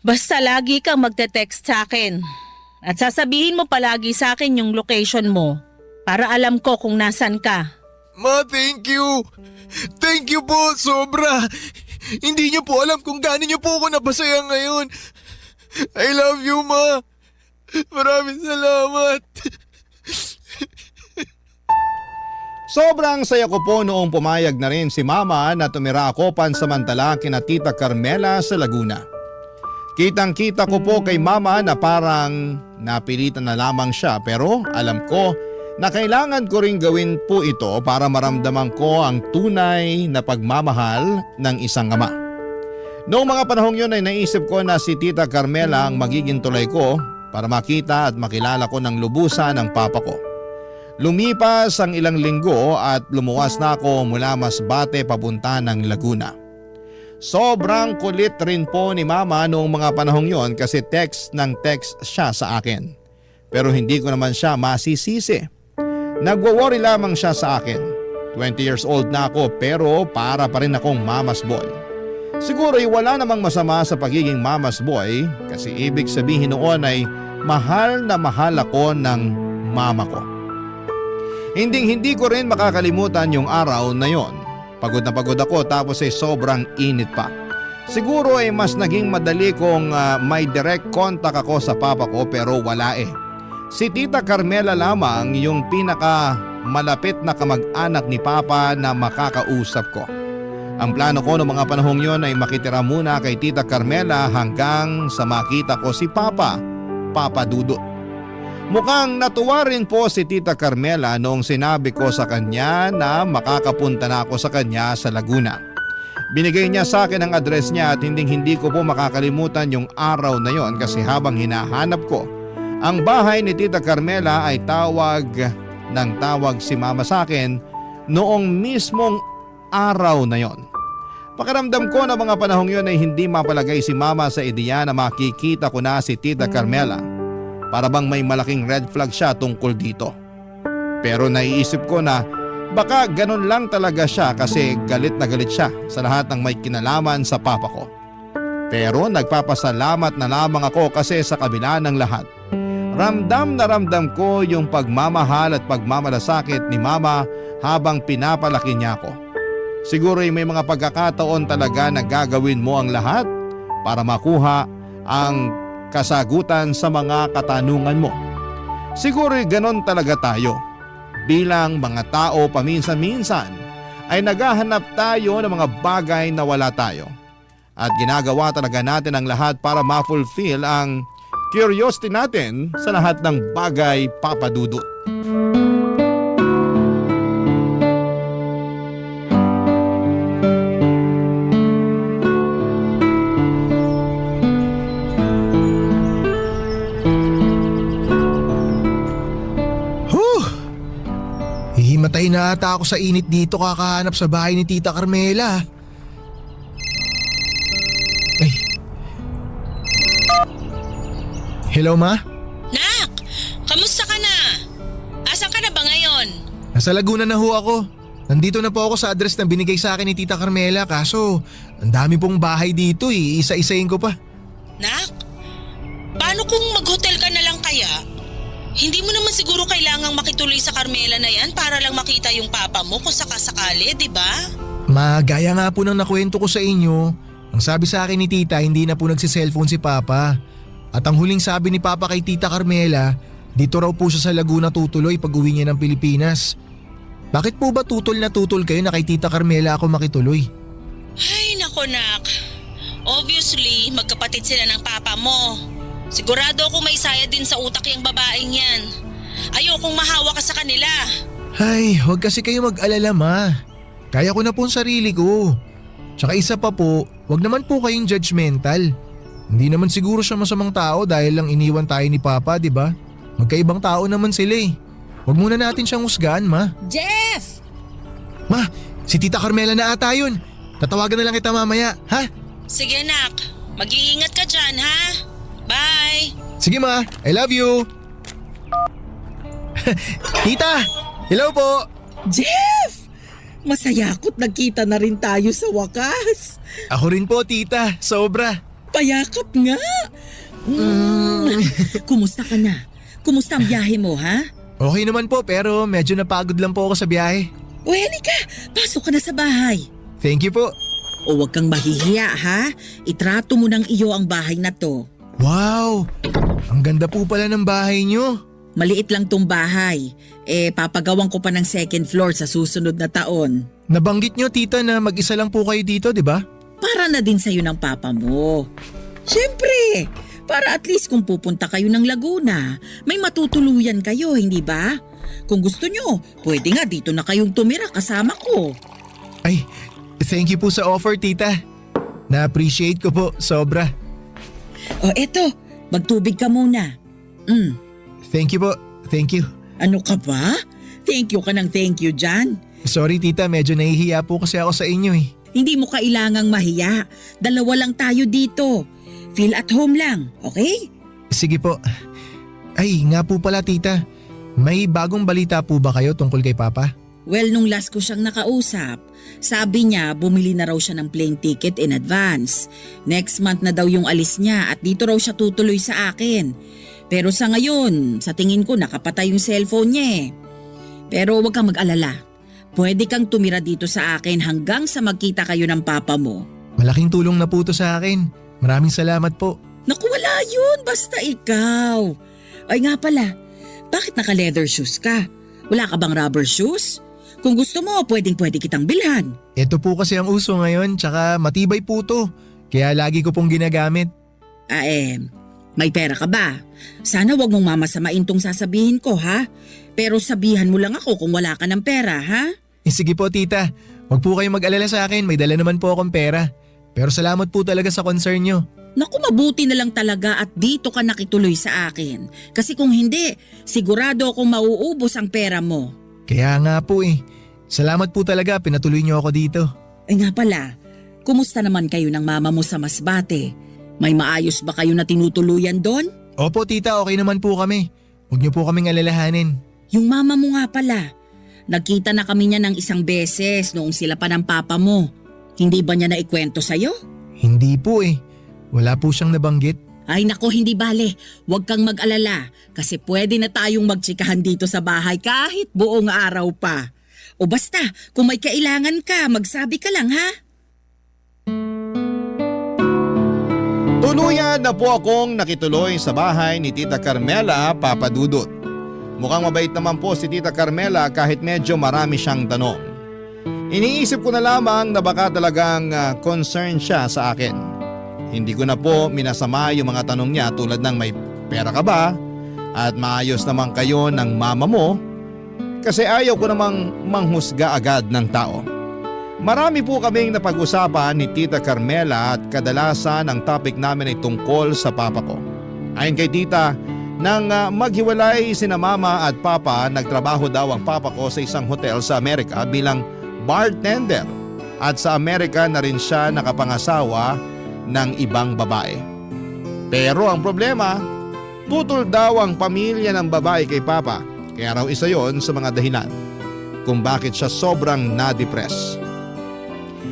Basta lagi kang magte-text sa akin. At sasabihin mo palagi sa akin yung location mo para alam ko kung nasan ka.
Ma, thank you. Thank you po, sobra. Hindi niyo po alam kung gaano niyo po ako napasaya ngayon. I love you, ma. Maraming salamat.
Sobrang saya ko po noong pumayag na rin si Mama na tumira ako pansamantala kina Tita Carmela sa Laguna. Kitang-kita ko po kay Mama na parang napilitan na lamang siya pero alam ko na kailangan ko ring gawin po ito para maramdaman ko ang tunay na pagmamahal ng isang ama. Noong mga panahong yun ay naisip ko na si Tita Carmela ang magiging tulay ko para makita at makilala ko ng lubusan ang papa ko. Lumipas ang ilang linggo at lumuwas na ako mula Masbate papunta ng Laguna. Sobrang kulit rin po ni Mama noong mga panahong yon kasi text siya sa akin. Pero hindi ko naman siya masisisi. Nagwo-worry lamang siya sa akin. 20 years old na ako pero para pa rin akong mama's boy. Siguro ay wala namang masama sa pagiging mama's boy kasi ibig sabihin noon ay mahal na mahal ako ng mama ko. Hindi ko rin makakalimutan yung araw na yon. Pagod na pagod ako tapos ay sobrang init pa. Siguro ay mas naging madali kung may direct contact ako sa papa ko pero wala eh. Si Tita Carmela lamang yung pinaka malapit na kamag-anak ni Papa na makakausap ko. Ang plano ko noong mga panahong yon ay makitira muna kay Tita Carmela hanggang sa makita ko si Papa Dudut. Mukhang natuwa rin po si Tita Carmela noong sinabi ko sa kanya na makakapunta na ako sa kanya sa Laguna. Binigay niya sa akin ang address niya at hindi ko po makakalimutan yung araw na yon kasi habang hinahanap ko ang bahay ni Tita Carmela ay tawag si Mama sa akin noong mismong araw na yon. Pakiramdam ko na mga panahong yon ay hindi mapalagay si Mama sa ideya na makikita ko na si Tita Carmela. Para bang may malaking red flag siya tungkol dito. Pero naiisip ko na baka ganun lang talaga siya kasi galit na galit siya sa lahat ng may kinalaman sa papa ko. Pero nagpapasalamat na lamang ako kasi sa kabila ng lahat, ramdam na ramdam ko yung pagmamahal at pagmamalasakit ni Mama habang pinapalaki niya ako. Siguro ay may mga pagkakataon talaga na gagawin mo ang lahat para makuha ang kasagutan sa mga katanungan mo. Siguro ganon talaga tayo. Bilang mga tao paminsan-minsan ay naghahanap tayo ng mga bagay na wala tayo. At ginagawa talaga natin ang lahat para ma-fulfill ang curiosity natin sa lahat ng bagay, Papa Dudut.
Himatay na ata ako sa init dito kakahanap sa bahay ni Tita Carmela. Hello ma?
Nak, kamusta ka na? Asan ka na ba ngayon?
Nasa Laguna na ho ako. Nandito na po ako sa address na binigay sa akin ni Tita Carmela kaso ang dami pong bahay dito isa-isahin ko pa.
Nak, paano kung mag-hotel ka na lang kaya? Hindi mo naman siguro kailangang makituloy sa Carmela na yan para lang makita yung papa mo kung sakasakali, di ba?
Gaya nga po ng nakwento ko sa inyo, ang sabi sa akin ni Tita hindi na po nagsiselfone si Papa. At ang huling sabi ni Papa kay Tita Carmela, dito raw po siya sa Laguna tutuloy pag uwi niya ng Pilipinas. Bakit po ba tutol na tutol kayo na kay Tita Carmela ako makituloy?
Ay, nako nak. Obviously, magkapatid sila ng papa mo. Sigurado ako may saya din sa utak yung babaeng yan. Ayokong mahawa ka sa kanila.
Ay, huwag kasi kayo mag-alala ma. Kaya ko na po ang sarili ko. Tsaka isa pa po, huwag naman po kayong judgmental. Hindi naman siguro siya masamang tao dahil lang iniwan tayo ni Papa, di ba? Magkaibang tao naman sila eh. Huwag muna natin siyang husgahan ma.
Jeff!
Ma, si Tita Carmela na ata yun. Tatawagan na lang kita mamaya, ha?
Sige nak, mag-iingat ka dyan ha. Bye!
Sige ma, I love you. Tita, hello po.
Jeff! Masaya ako't nagkita na rin tayo sa wakas.
Ako rin po tita, sobra.
Payakap nga. Kumusta ka na? Kumusta ang biyahe mo, ha?
Okay naman po pero medyo napagod lang po ako sa biyahe.
O halika, pasok ka na sa bahay.
Thank you po.
O huwag kang mahihiya, ha? Itrato mo ng iyo ang bahay na to.
Wow, ang ganda po pala ng bahay nyo.
Maliit lang tong bahay. Papagawang ko pa ng second floor sa susunod na taon.
Nabanggit nyo tita na mag-isa lang po kayo dito, di ba?
Para na din sa'yo ng papa mo. Siyempre, para at least kung pupunta kayo ng Laguna, may matutuluyan kayo, hindi ba? Kung gusto nyo, pwede nga dito na kayong tumira kasama ko.
Ay, thank you po sa offer tita. Na-appreciate ko po, sobra.
O eto, magtubig ka muna.
Thank you po, thank you.
Ano ka ba? Thank you ka ng thank you dyan.
Sorry tita, medyo nahihiya po kasi ako sa inyo eh.
Hindi mo kailangang mahiya. Dalawa lang tayo dito. Feel at home lang, okay?
Sige po. Ay, nga po pala tita. May bagong balita po ba kayo tungkol kay Papa?
Well, nung last ko siyang nakausap, sabi niya bumili na raw siya ng plane ticket in advance. Next month na daw yung alis niya at dito raw siya tutuloy sa akin. Pero sa ngayon, sa tingin ko nakapatay yung cellphone niya eh. Pero wag kang mag-alala. Pwede kang tumira dito sa akin hanggang sa magkita kayo ng papa mo.
Malaking tulong na po to sa akin. Maraming salamat po.
Naku, wala yun. Basta ikaw. Ay nga pala, bakit naka-leather shoes ka? Wala ka bang rubber shoes? Kung gusto mo, pwedeng-pwede kitang bilhan.
Ito po kasi ang uso ngayon, tsaka matibay po to. Kaya lagi ko pong ginagamit.
May pera ka ba? Sana wag mong mamasamain tong sasabihin ko, ha? Pero sabihan mo lang ako kung wala ka ng pera, ha?
Sige po tita, huwag po kayong mag-alala sa akin, may dala naman po akong pera. Pero salamat po talaga sa concern nyo.
Naku, mabuti na lang talaga at dito ka nakituloy sa akin. Kasi kung hindi, sigurado akong mauubos ang pera mo.
Kaya nga po eh. Salamat po talaga, pinatuloy nyo ako dito.
Ay nga pala, kumusta naman kayo ng mama mo sa Masbate? May maayos ba kayo na tinutuluyan doon?
Opo tita, okay naman po kami. Huwag nyo po kaming alalahanin.
Yung mama mo nga pala, nagkita na kami niya ng isang beses noong sila pa ng papa mo. Hindi ba niya naikwento sa'yo?
Hindi po eh. Wala po siyang nabanggit.
Ay nako, hindi bale. Huwag kang mag-alala kasi pwede na tayong magtsikahan dito sa bahay kahit buong araw pa. O basta, kung may kailangan ka, magsabi ka lang ha?
Tuluyan na po akong nakituloy sa bahay ni Tita Carmela, Papa Dudut. Mukhang mabait naman po si Tita Carmela kahit medyo marami siyang tanong. Iniisip ko na lamang na baka talagang concern siya sa akin. Hindi ko na po minasama yung mga tanong niya tulad ng may pera ka ba at maayos naman kayo ng mama mo kasi ayaw ko namang manghusga agad ng tao. Marami po kaming napag-usapan ni Tita Carmela at kadalasan ang topic namin ay tungkol sa papa ko. Ayon kay Tita, nang maghiwalay sina mama at papa, nagtrabaho daw ang papa ko sa isang hotel sa Amerika bilang bartender at sa Amerika na rin siya nakapangasawa ng ibang babae. Pero ang problema, Putol daw ang pamilya ng babae kay Papa, kaya raw isa yon sa mga dahilan kung bakit siya sobrang na-depress.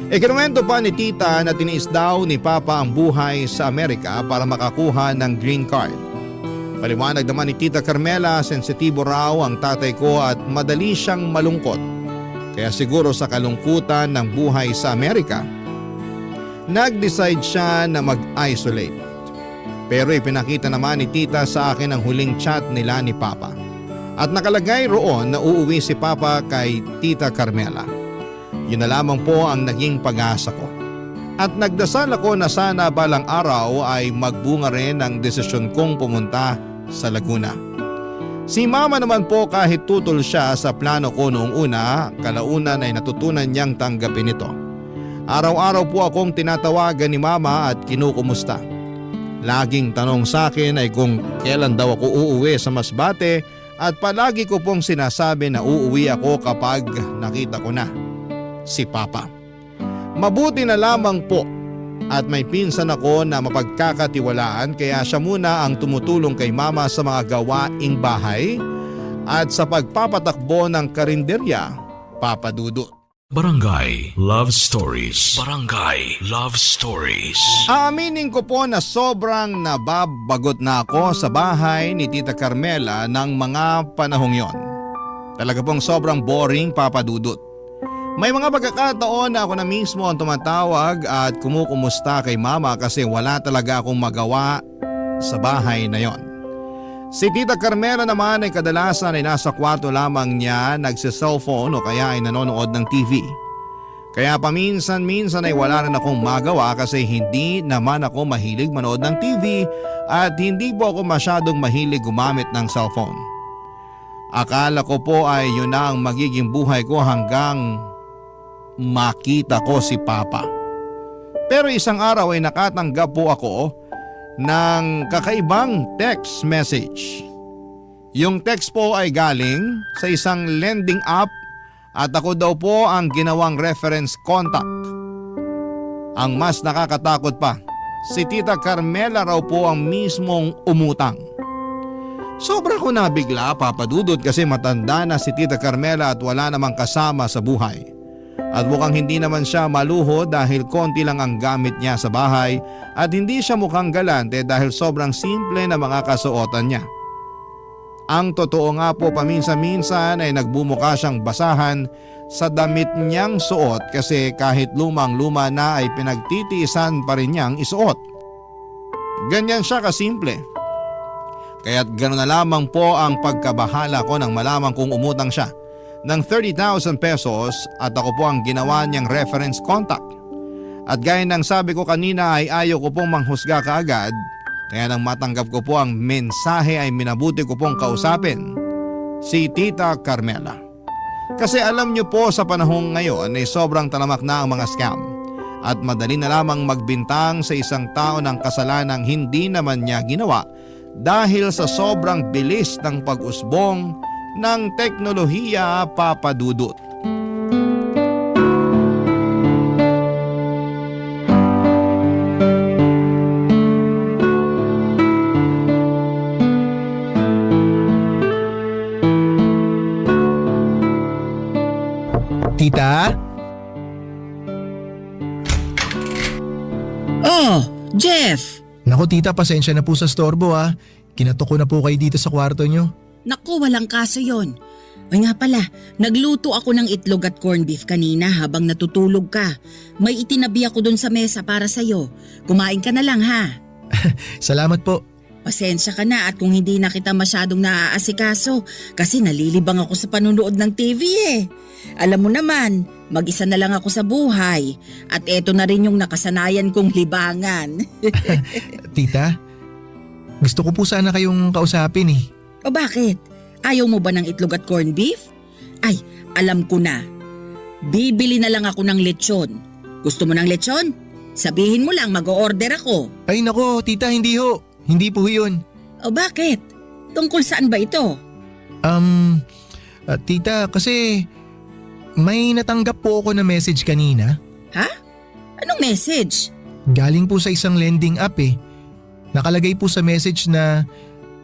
Ikinuwento pa ni tita na tiniis daw ni Papa ang buhay sa Amerika para makakuha ng green card. Paliwanag naman ni Tita Carmela, sensitibo raw ang tatay ko at madali siyang malungkot. Kaya siguro sa kalungkutan ng buhay sa Amerika, nag-decide siya na mag-isolate. Pero ipinakita naman ni tita sa akin ang huling chat nila ni Papa. At nakalagay roon na uuwi si Papa kay Tita Carmela. Yun na lamang po ang naging pag-asa ko. At nagdasal ako na sana balang araw ay magbunga rin ang desisyon kong pumunta sa Laguna. Si Mama naman po kahit tutol siya sa plano ko noong una, kalaunan ay natutunan niyang tanggapin ito. Araw-araw po akong tinatawagan ni Mama at kinukumusta. Laging tanong sa akin ay kung kailan daw ako uuwi sa Masbate at palagi ko pong sinasabi na uuwi ako kapag nakita ko na si Papa. Mabuti na lamang po at may pinsan ako na mapagkakatiwalaan kaya siya muna ang tumutulong kay Mama sa mga gawaing bahay at sa pagpapatakbo ng karinderya, Papa Dudut.
Barangay Love Stories. Barangay Love Stories.
Aaminin ko po na sobrang nababagot na ako sa bahay ni Tita Carmela ng mga panahong yon. Talaga pong sobrang boring, Papa Dudut. May mga pagkakataon na ako na mismo ang tumatawag at kumukumusta kay Mama kasi wala talaga akong magawa sa bahay na yon. Si Tita Carmela naman ay kadalasan ay nasa kwarto lamang niya nagsi-cellphone o kaya ay nanonood ng TV. Kaya paminsan-minsan ay wala rin akong magawa kasi hindi naman ako mahilig manood ng TV at hindi po ako masyadong mahilig gumamit ng cellphone. Akala ko po ay yun na ang magiging buhay ko hanggang makita ko si Papa. Pero isang araw ay nakatanggap po ako ng kakaibang text message. Yung text po ay galing sa isang lending app at ako daw po ang ginawang reference contact. Ang mas nakakatakot pa, si Tita Carmela raw po ang mismong umutang. Sobra ko nabigla, Papa Dudut, kasi matanda na si Tita Carmela at wala namang kasama sa buhay. At mukhang hindi naman siya maluho dahil konti lang ang gamit niya sa bahay at hindi siya mukhang galante dahil sobrang simple na mga kasuotan niya. Ang totoo nga po paminsan-minsan ay nagbumuka siyang basahan sa damit niyang suot kasi kahit lumang-luma na ay pinagtitiisan pa rin niyang isuot. Ganyan siya kasimple. Kaya't gano'n na lamang po ang pagkabahala ko nang malaman kong umutang siya ng 30,000 pesos at ako po ang ginawa niyang reference contact. At gaya ng sabi ko kanina ay ayaw ko pong manghusga kaagad, kaya nang matanggap ko po ang mensahe ay minabuti ko pong kausapin si Tita Carmela. Kasi alam niyo po sa panahong ngayon ay sobrang talamak na ang mga scam at madali na lamang magbintang sa isang tao ng kasalanang hindi naman niya ginawa dahil sa sobrang bilis ng pag-usbong ng teknolohiya, Papa Dudut.
Tita?
Oh, Jeff!
Naku tita, pasensya na po sa storbo ha. Kinatok ko na po kayo dito sa kwarto nyo.
Naku, walang kaso yon. Ay nga pala, nagluto ako ng itlog at corned beef kanina habang natutulog ka. May itinabi ako dun sa mesa para sa'yo. Kumain ka na lang ha.
Salamat po.
Pasensya ka na at kung hindi na kita masyadong naaasikaso kasi nalilibang ako sa panunood ng TV eh. Alam mo naman, mag-isa na lang ako sa buhay at eto na rin yung nakasanayan kong libangan.
Tita, gusto ko po sana kayong kausapin eh.
O bakit? Ayaw mo ba ng itlog at corned beef? Ay, alam ko na. Bibili na lang ako ng lechon. Gusto mo ng lechon? Sabihin mo lang mag-o-order ako.
Ay nako, tita, hindi ho. Hindi po yun.
O bakit? Tungkol saan ba ito?
Tita, kasi may natanggap po ako na message kanina.
Ha? Anong message?
Galing po sa isang lending app eh. Nakalagay po sa message na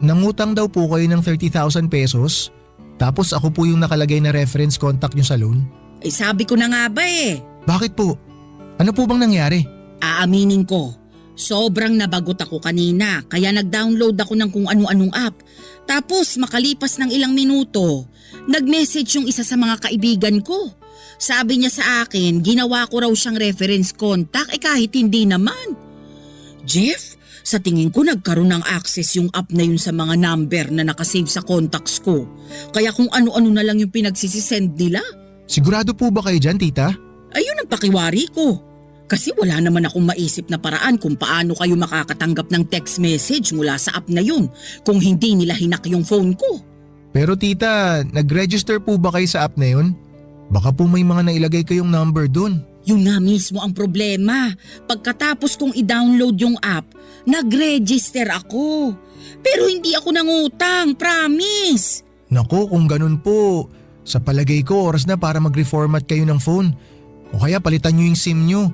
Nangutang daw po kayo ng 30,000 pesos. Tapos ako po yung nakalagay na reference contact nyo sa loan.
Eh sabi ko na nga ba eh.
Bakit po? Ano po bang nangyari?
Aaminin ko, sobrang nabagot ako kanina kaya nag-download ako ng kung ano-anong app. Tapos makalipas ng ilang minuto, nag-message yung isa sa mga kaibigan ko. Sabi niya sa akin, ginawa ko raw siyang reference contact kahit hindi naman. Jeff, sa tingin ko nagkaroon ng access yung app na yun sa mga number na nakasave sa contacts ko. Kaya kung ano-ano na lang yung pinagsisisend nila.
Sigurado po ba kayo dyan, tita?
Ayun ang pakiwari ko. Kasi wala naman akong maisip na paraan kung paano kayo makakatanggap ng text message mula sa app na yun kung hindi nila hinak yung phone ko.
Pero tita, nag-register po ba kayo sa app na yun? Baka po may mga nailagay kayong number dun.
Yun nga mismo ang problema. Pagkatapos kong i-download yung app, nag-register ako. Pero hindi ako nangutang, promise.
Nako, kung ganun po, sa palagay ko oras na para mag-reformat kayo ng phone. O kaya palitan nyo yung SIM nyo.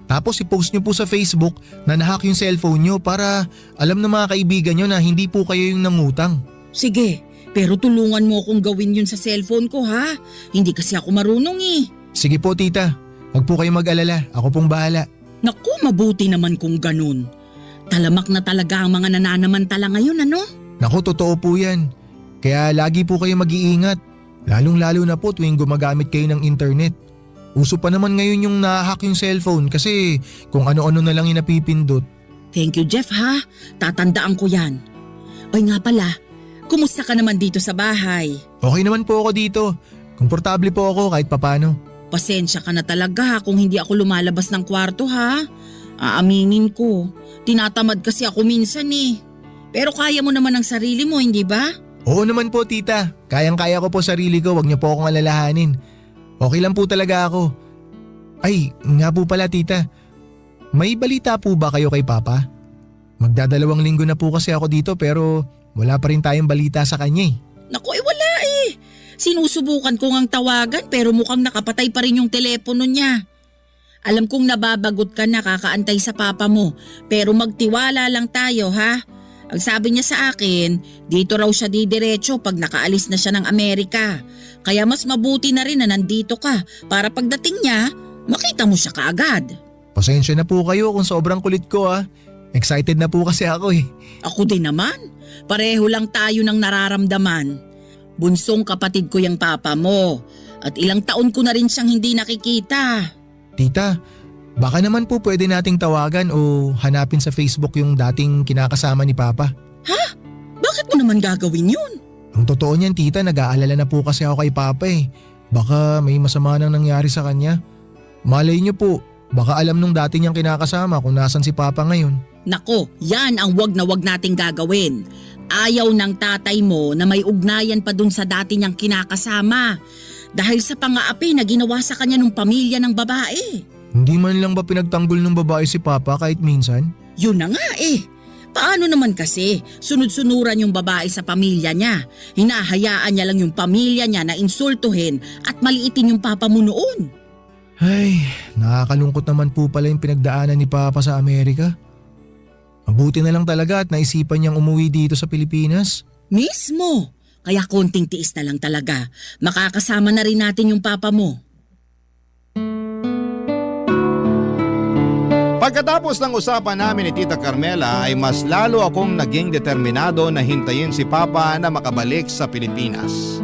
Tapos i-post nyo po sa Facebook na nahack yung cellphone nyo para alam ng mga kaibigan nyo na hindi po kayo yung nangutang.
Sige, pero tulungan mo akong gawin yun sa cellphone ko ha. Hindi kasi ako marunong eh.
Sige po tita, wag po kayo mag-alala, ako pong bahala.
Naku, mabuti naman kung ganun. Talamak na talaga ang mga nananamantala ngayon ano?
Naku, totoo po yan. Kaya lagi po kayo mag-iingat. Lalong-lalo na po tuwing gumagamit kayo ng internet. Uso pa naman ngayon yung nahack yung cellphone kasi kung ano-ano na lang yung napipindot.
Thank you Jeff ha, tatandaan ko yan. Oy nga pala, kumusta ka naman dito sa bahay?
Okay naman po ako dito. Komportable po ako kahit papano.
Pasensya ka na talaga kung hindi ako lumalabas ng kwarto ha. Aaminin ko, tinatamad kasi ako minsan eh. Pero kaya mo naman ang sarili mo, hindi ba?
Oo naman po tita, kayang-kaya ko po sarili ko, wag niyo po akong alalahanin. Okay lang po talaga ako. Ay, nga po pala tita, may balita po ba kayo kay Papa? Magdadalawang linggo na po kasi ako dito pero wala pa rin tayong balita sa kanya eh.
Naku, wala eh. Sinusubukan ko ngang tawagan pero mukhang nakapatay pa rin yung telepono niya. Alam kong nababagot ka na kakaantay sa papa mo pero magtiwala lang tayo ha. Ang sabi niya sa akin, dito raw siya didiretso pag nakaalis na siya ng Amerika. Kaya mas mabuti na rin na nandito ka para pagdating niya, makita mo siya kaagad.
Pasensya na po kayo kung sobrang kulit ko ah. Excited na po kasi ako eh.
Ako din naman. Pareho lang tayo ng nararamdaman. Bunsong kapatid ko yung papa mo at ilang taon ko na rin siyang hindi nakikita.
Tita, baka naman po pwede nating tawagan o hanapin sa Facebook yung dating kinakasama ni Papa.
Ha? Bakit mo naman gagawin yun?
Ang totoo niyan tita, nag-aalala na po kasi ako kay Papa eh. Baka may masama nang nangyari sa kanya. Malay niyo po, baka alam nung dati niyang kinakasama kung nasan si Papa ngayon.
Nako, yan ang wag na wag nating gagawin. Ayaw ng tatay mo na may ugnayan pa dun sa dati niyang kinakasama. Dahil sa pang-aapi na ginawa sa kanya ng pamilya ng babae.
Hindi man lang ba pinagtanggol ng babae si Papa kahit minsan?
Yun na nga eh. Paano naman kasi sunod-sunuran yung babae sa pamilya niya? Hinahayaan niya lang yung pamilya niya na insultuhin at maliitin yung papa mo noon.
Ay, nakakalungkot naman po pala yung pinagdaanan ni Papa sa Amerika. Mabuti na lang talaga at naisipan niyang umuwi dito sa Pilipinas.
Mismo. Kaya konting tiis na lang talaga. Makakasama na rin natin yung papa mo.
Pagkatapos ng usapan namin ni Tita Carmela ay mas lalo akong naging determinado na hintayin si Papa na makabalik sa Pilipinas.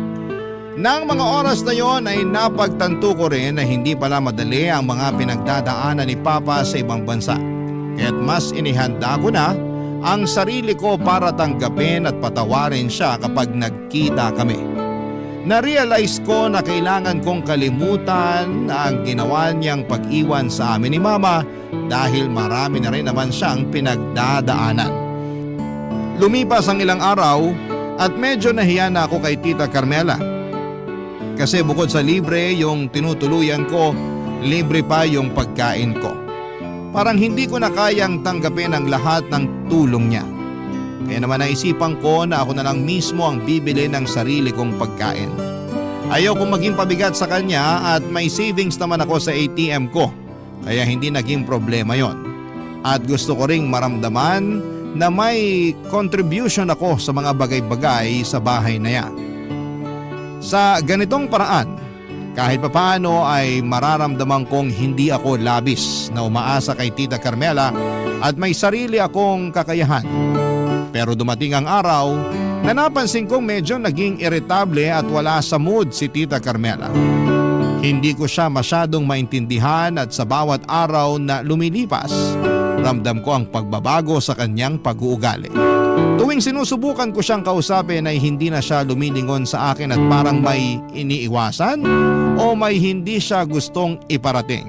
Nang mga oras na yon ay napagtanto ko rin na hindi pala madali ang mga pinagdadaanan ni Papa sa ibang bansa. Kaya't mas inihanda ko na ang sarili ko para tanggapin at patawarin siya kapag nagkita kami. Na-realize ko na kailangan kong kalimutan ang ginawa niyang pag-iwan sa amin ni Mama dahil marami na rin naman siyang pinagdadaanan. Lumipas ang ilang araw at medyo nahiya na ako kay Tita Carmela. Kasi bukod sa libre yung tinutuluyan ko, libre pa yung pagkain ko. Parang hindi ko na kayang tanggapin ang lahat ng tulong niya. Kaya naman naisipan ko na ako na lang mismo ang bibili ng sarili kong pagkain. Ayaw kong maging pabigat sa kanya at may savings naman ako sa ATM ko. Kaya hindi naging problema yon. At gusto ko ring maramdaman na may contribution ako sa mga bagay-bagay sa bahay na yan. Sa ganitong paraan, kahit papaano ay mararamdaman kong hindi ako labis na umaasa kay Tita Carmela at may sarili akong kakayahan. Pero dumating ang araw na napansin kong medyo naging irritable at wala sa mood si Tita Carmela. Hindi ko siya masyadong maintindihan at sa bawat araw na lumilipas, ramdam ko ang pagbabago sa kanyang pag-uugali. Tuwing sinusubukan ko siyang kausapin ay hindi na siya lumilingon sa akin at parang may iniiwasan o may hindi siya gustong iparating.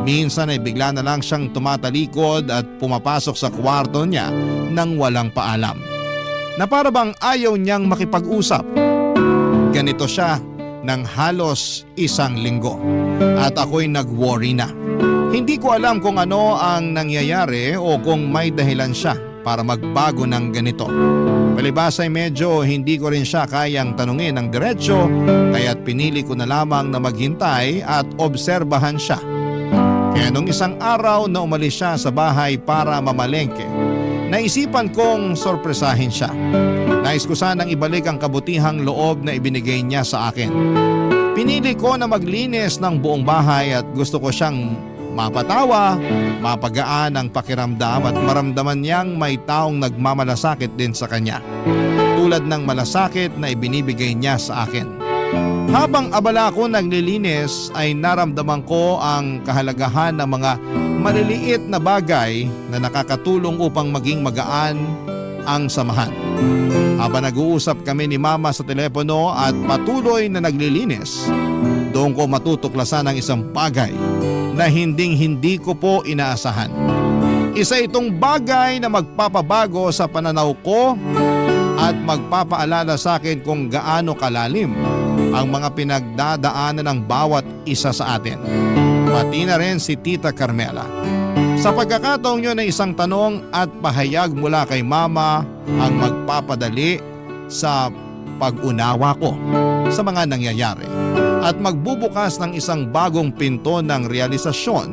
Minsan ay bigla na lang siyang tumatalikod at pumapasok sa kwarto niya nang walang paalam. Na para bang ayaw niyang makipag-usap. Ganito siya ng halos 1 linggo at ako'y nag-worry na. Hindi ko alam kung ano ang nangyayari o kung may dahilan siya para magbago ng ganito. Palibas ay medyo hindi ko rin siya kayang tanungin ng diretsyo kaya't pinili ko na lamang na maghintay at obserbahan siya. Kaya nung isang araw na umalis siya sa bahay para mamalengke, naisipan kong sorpresahin siya. Nais ko sanang ibalik ang kabutihang loob na ibinigay niya sa akin. Pinili ko na maglinis ng buong bahay at gusto ko siyang mapatawa, mapagaan ang pakiramdam at maramdaman niyang may taong nagmamalasakit din sa kanya. Tulad ng malasakit na ibinibigay niya sa akin. Habang abala ko naglilinis ay naramdaman ko ang kahalagahan ng mga maliliit na bagay na nakakatulong upang maging magaan ang samahan. Habang nag-uusap kami ni Mama sa telepono at patuloy na naglilinis, doon ko matutuklasan ang isang bagay na hindi ko po inaasahan. Isa itong bagay na magpapabago sa pananaw ko at magpapaalala sa akin kung gaano kalalim ang mga pinagdadaanan ng bawat isa sa atin. Pati na rin si Tita Carmela. Sa pagkakataong yun ay isang tanong at pahayag mula kay Mama ang magpapadali sa pag-unawa ko sa mga nangyayari at magbubukas ng isang bagong pinto ng realisasyon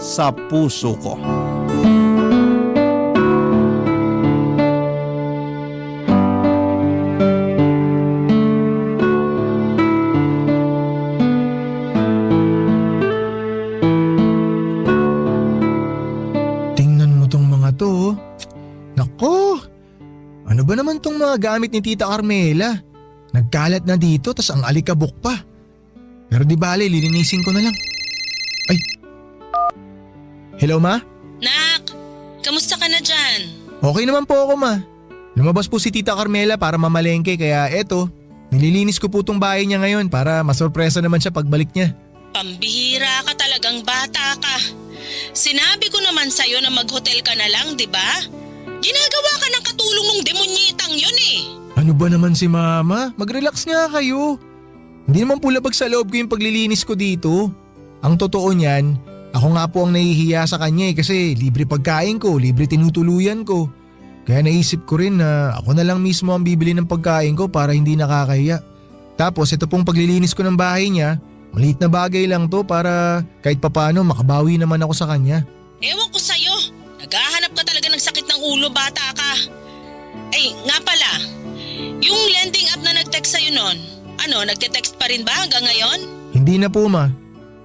sa puso ko.
Ano ba naman tong mga gamit ni Tita Carmela? Nagkalat na dito tas ang alikabok pa. Pero di bale, lilinisin ko na lang. Ay! Hello ma?
Nak, kamusta ka na dyan?
Okay naman po ako ma. Lumabas po si Tita Carmela para mamalengke kaya eto, nililinis ko po tong bahay niya ngayon para masorpresa naman siya pagbalik niya.
Pambihira ka talagang bata ka. Sinabi ko naman sa'yo na mag-hotel ka na lang, di ba? Ginagawa ka ng katulong ng demonyetang yun eh.
Ano ba naman si Mama? Mag-relax nga kayo. Hindi naman po labag sa loob ko yung paglilinis ko dito. Ang totoo niyan, ako nga po ang nahihiya sa kanya kasi libre pagkain ko, libre tinutuluyan ko. Kaya naisip ko rin na ako na lang mismo ang bibili ng pagkain ko para hindi nakakahiya. Tapos ito pong paglilinis ko ng bahay niya, maliit na bagay lang to para kahit papano makabawi naman ako sa kanya.
Ewan ko sa'yo. Naghahanap ka talaga ng sakit ng ulo, bata ka. Ay, nga pala. Yung lending app na nag-text sa'yo nun, nagte-text pa rin ba hanggang ngayon?
Hindi na po ma.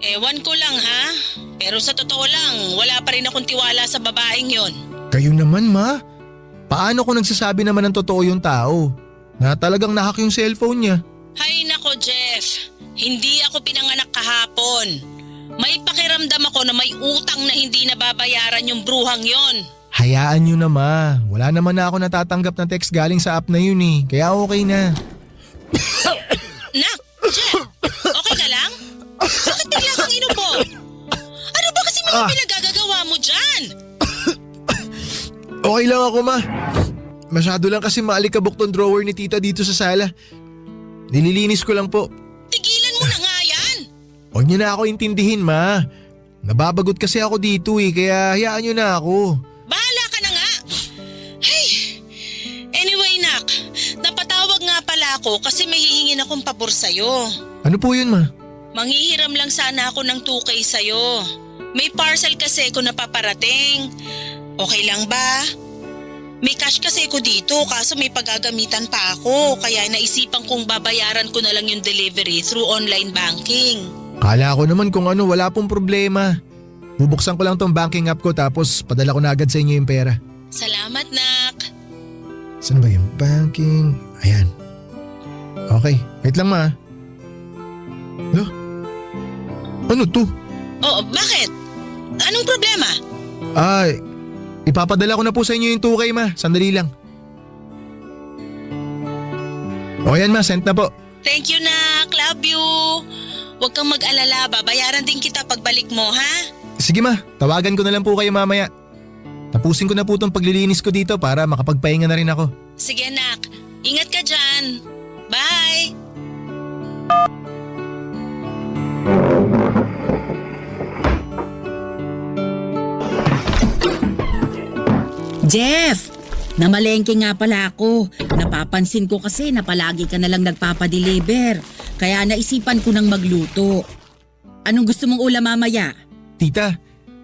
Ewan ko lang ha. Pero sa totoo lang, wala pa rin akong tiwala sa babaeng yon.
Kayo naman ma. Paano kung nagsasabi naman ng totoo yung tao? Na talagang nahack yung cellphone niya.
Hay nako Jeff, hindi ako pinanganak kahapon. May pakiramdam ako na may utang na hindi nababayaran yung bruhang yon.
Hayaan nyo na ma. Wala naman na ako natatanggap na text galing sa app na yun eh. Kaya okay na.
Nak, Jeff, okay ka lang? Bakit bigla kang inubo? Ano ba kasi mga pinagagagawa mo dyan?
Okay lang ako ma. Masyado lang kasi maalikabok tong drawer ni tita dito sa sala. Nililinis ko lang po.
Tigilan mo na nga yan.
Huwag niyo na ako intindihin ma. Nababagot kasi ako dito eh kaya hayaan niyo na ako.
Bahala ka na nga. Hey, anyway nak, napatawag nga pala ako kasi may hihingin akong pabor sa'yo.
Ano po yun ma?
Manghihiram lang sana ako ng 2K sa'yo. May parcel kasi ko napaparating. Okay lang ba?
May cash kasi ko dito kaso may paggagamitan pa ako kaya naisipan kong babayaran ko na lang yung delivery through online banking.
Kala ko naman kung ano, wala pong problema. Bubuksan ko lang tong banking app ko tapos padala ko na agad sa inyo yung pera.
Salamat, Nak.
Saan ba yung banking? Ayan. Okay, wait lang ma. Lo? Ano to?
Oh, bakit? Anong problema?
Ay, ipapadala ko na po sa inyo yung 2K ma. Sandali lang. O yan ma, sent na po.
Thank you, Nak. Love you. Huwag kang mag-alala. Babayaran din kita pagbalik mo, ha?
Sige ma, tawagan ko na lang po kayo mamaya. Tapusin ko na po itong paglilinis ko dito para makapagpahinga na rin ako.
Sige, Nak. Ingat ka dyan. Bye!
Jeff! Namalengke nga pala ako. Napapansin ko kasi na palagi ka na lang nagpapadeliver. Kaya naisipan ko nang magluto. Anong gusto mong ulam mamaya?
Tita,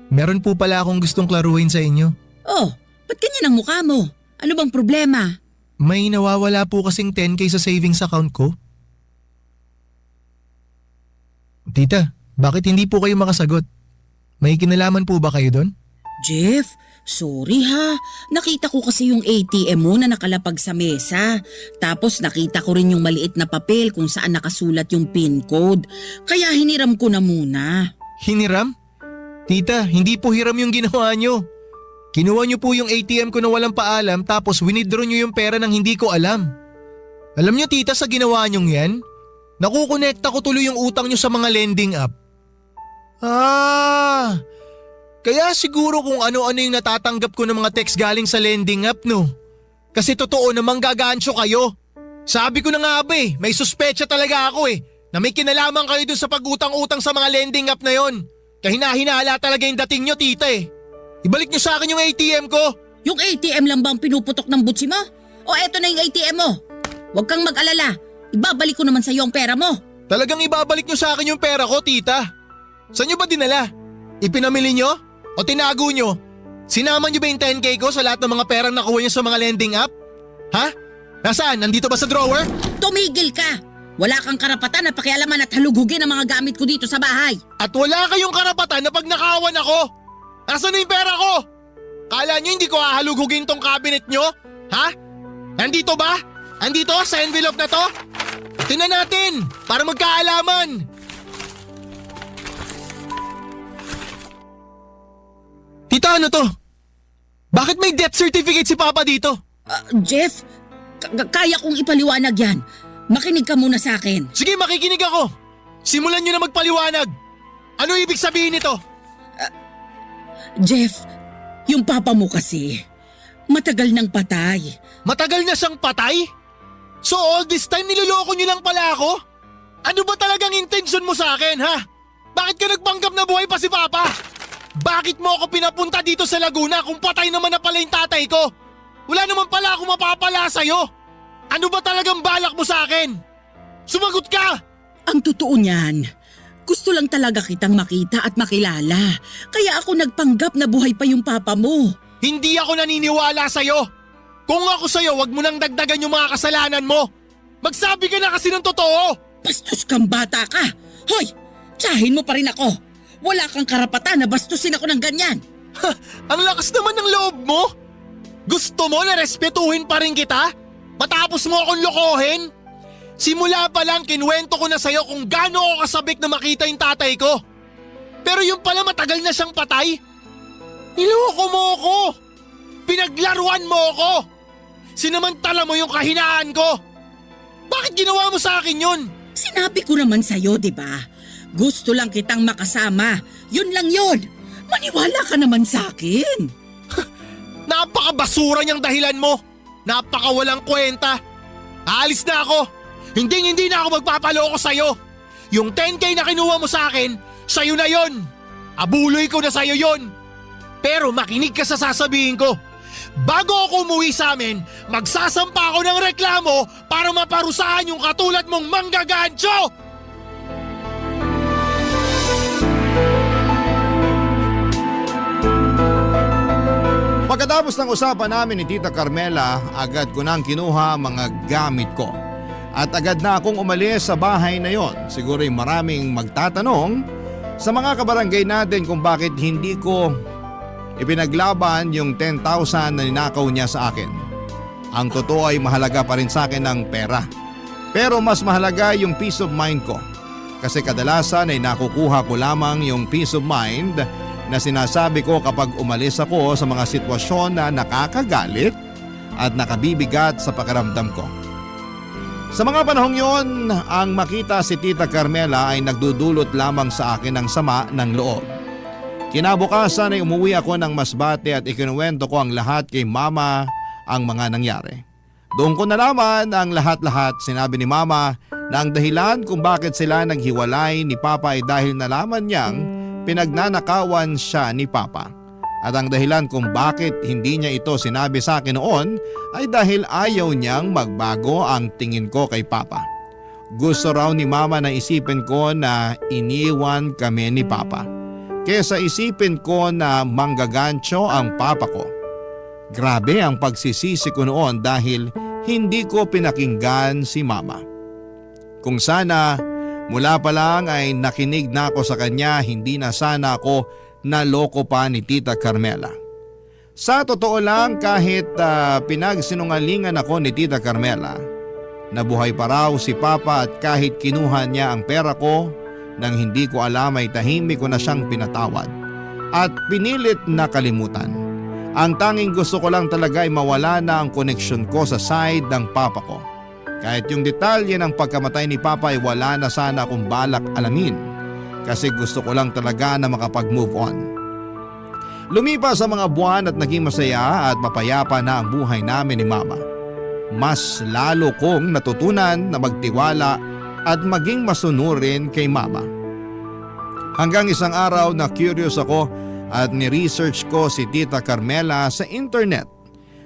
meron po pala akong gustong klaruhin sa inyo.
Oh, ba't ganyan ang mukha mo? Ano bang problema?
May nawawala po kasing 10K sa savings account ko. Tita, bakit hindi po kayo makasagot? May kinalaman po ba kayo doon?
Jeff, sorry ha. Nakita ko kasi yung ATM mo na nakalapag sa mesa. Tapos nakita ko rin yung maliit na papel kung saan nakasulat yung PIN code. Kaya hiniram ko na muna.
Hiniram? Tita, hindi po hiram yung ginawa nyo. Kinuha nyo po yung ATM ko na walang paalam tapos winidraw nyo yung pera nang hindi ko alam. Alam nyo tita sa ginawa nyong yan? Nakukonekta ko tuloy yung utang nyo sa mga lending app. Kaya siguro kung ano-ano yung natatanggap ko ng mga text galing sa lending app no. Kasi totoo namang gagancho kayo. Sabi ko na nga ba may suspecha talaga ako na may kinalaman kayo dun sa pag-utang-utang sa mga lending app na yon. Kaya hinahinala talaga yung dating nyo tita Ibalik nyo sa akin yung ATM ko.
Yung ATM lang bang pinuputok ng butsi mo? O eto na yung ATM mo? Huwag kang mag-alala. Ibabalik ko naman sa iyo ang pera mo.
Talagang ibabalik nyo sa akin yung pera ko tita. Saan nyo ba dinala? Ipinamili nyo? O tinago nyo? Sinama nyo ba yung 10K ko sa lahat ng mga perang nakuha nyo sa mga lending app? Ha? Nasaan? Nandito ba sa drawer?
Tumigil ka! Wala kang karapatan na pakialaman at halugugin ang mga gamit ko dito sa bahay.
At wala kayong karapatan na pag nakawan ako. Nasaan na yung pera ko? Kala nyo hindi ko hahalugugin tong cabinet nyo? Ha? Nandito ba? Andito sa envelope na to? Tingnan natin para magkaalaman. Tita, ano to? Bakit may death certificate si Papa dito?
Jeff, kaya kong ipaliwanag yan. Makinig ka muna sa akin.
Sige, makikinig ako. Simulan nyo na magpaliwanag. Ano ibig sabihin nito?
Jeff, yung papa mo kasi, matagal nang patay.
Matagal na siyang patay? So all this time niloloko nyo lang pala ako? Ano ba talagang intention mo sa akin, ha? Bakit ka nagpanggap na buhay pa si Papa? Bakit mo ako pinapunta dito sa Laguna kung patay naman na pala yung tatay ko? Wala naman pala akong mapapala sa'yo. Ano ba talagang balak mo sa akin? Sumagot ka!
Ang totoo niyan, gusto lang talaga kitang makita at makilala. Kaya ako nagpanggap na buhay pa yung papa mo.
Hindi ako naniniwala sa'yo. Kung ako sa'yo, wag mo nang dagdagan yung mga kasalanan mo. Magsabi ka na kasi ng totoo.
Bastos kang bata ka. Hoy, tsahin mo pa rin ako. Wala kang karapatan na bastusin ako ng ganyan.
Ang lakas naman ng loob mo. Gusto mo na respetuhin pa rin kita? Matapos mo akong lokohin? Simula pa lang kinwento ko na sa'yo kung gaano ako kasabik na makita yung tatay ko. Pero yung pala matagal na siyang patay. Niloko mo ako. Pinaglaruan mo ako. Sinamantala mo yung kahinaan ko. Bakit ginawa mo sa akin yun?
Sinabi ko naman sa'yo, di ba? Gusto lang kitang makasama. Yun lang yun. Maniwala ka naman sa akin.
Napakabasura niyang dahilan mo. Napakawalang kwenta. Aalis na ako. Hindi na ako magpapaloko sa'yo. Yung 10K na kinuha mo sa akin, sa'yo na yon. Abuloy ko na sa'yo yon. Pero makinig ka sa sasabihin ko. Bago ako umuwi sa amin, magsasampa ako ng reklamo para maparusahan yung katulad mong manggagancho!
Pagkatapos ng usapan namin ni Tita Carmela, agad ko nang kinuha ang mga gamit ko. At agad na akong umalis sa bahay na yon. Siguro'y maraming magtatanong sa mga kabarangay natin kung bakit hindi ko ipinaglaban yung 10,000 na ninakaw niya sa akin. Ang totoo ay mahalaga pa rin sa akin ang pera. Pero mas mahalaga yung peace of mind ko. Kasi kadalasan ay nakukuha ko lamang yung peace of mind na sinasabi ko kapag umalis ako sa mga sitwasyon na nakakagalit at nakabibigat sa pakiramdam ko. Sa mga panahong yon, ang makita si Tita Carmela ay nagdudulot lamang sa akin ng sama ng loob. Kinabukasan ay umuwi ako ng Masbate at ikinuwento ko ang lahat kay Mama ang mga nangyari. Doon ko nalaman ang lahat-lahat. Sinabi ni Mama na ang dahilan kung bakit sila naghiwalay ni Papa ay dahil nalaman niyang pinagnanakawan siya ni Papa. At ang dahilan kung bakit hindi niya ito sinabi sa akin noon ay dahil ayaw niyang magbago ang tingin ko kay Papa. Gusto raw ni Mama na isipin ko na iniwan kami ni Papa, kesa isipin ko na manggagancho ang Papa ko. Grabe ang pagsisisi ko noon dahil hindi ko pinakinggan si Mama. Kung sana mula pa lang ay nakinig na ako sa kanya, hindi na sana ako naloko pa ni Tita Carmela. Sa totoo lang, kahit pinagsinungalingan ako ni Tita Carmela, nabuhay pa raw si Papa at kahit kinuha niya ang pera ko nang hindi ko alam ay tahimik ko na siyang pinatawad at pinilit na kalimutan. Ang tanging gusto ko lang talaga ay mawala na ang koneksyon ko sa side ng Papa ko. Kahit yung detalye ng pagkamatay ni Papa ay wala na sana akong balak alamin. Kasi gusto ko lang talaga na makapag-move on. Lumipas ang mga buwan at naging masaya at mapayapa na ang buhay namin ni Mama. Mas lalo kong natutunan na magtiwala at maging masunurin kay Mama. Hanggang isang araw na curious ako at ni-research ko si Tita Carmela sa internet.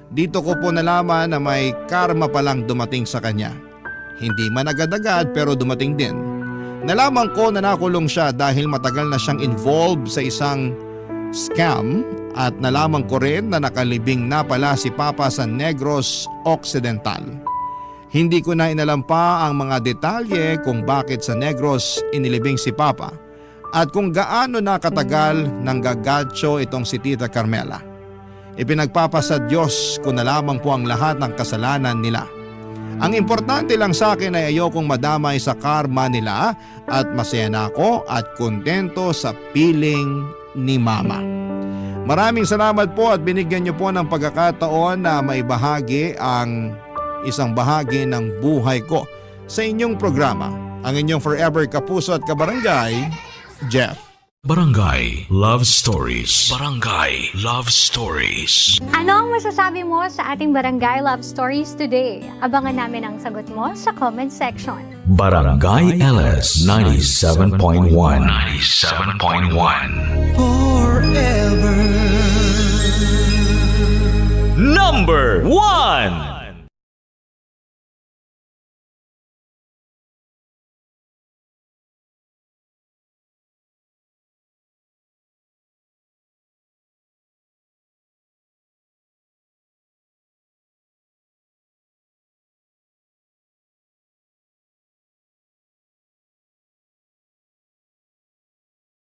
Dito ko po nalaman na may karma palang dumating sa kanya. Hindi man agad-agad pero dumating din. Nalaman ko na nakulong siya dahil matagal na siyang involved sa isang scam at nalaman ko rin na nakalibing na pala si Papa sa Negros Occidental. Hindi ko na inalam pa ang mga detalye kung bakit sa Negros inilibing si Papa at kung gaano nakatagal nang gagatso itong si Tita Carmela. Ipinagpapasa Diyos ko na lamang po ang lahat ng kasalanan nila. Ang importante lang sa akin ay ayokong madamay sa karma nila at masaya na ako at kontento sa piling ni Mama. Maraming salamat po at binigyan niyo po ng pagkakataon na maibahagi ang isang bahagi ng buhay ko sa inyong programa. Ang inyong forever kapuso at kabarangay, Jeff.
Barangay Love Stories. Barangay Love Stories.
Ano ang masasabi mo sa ating Barangay Love Stories today? Abangan namin ang sagot mo sa comment section.
Barangay LS 97.1. 97.1. Forever. Number 1.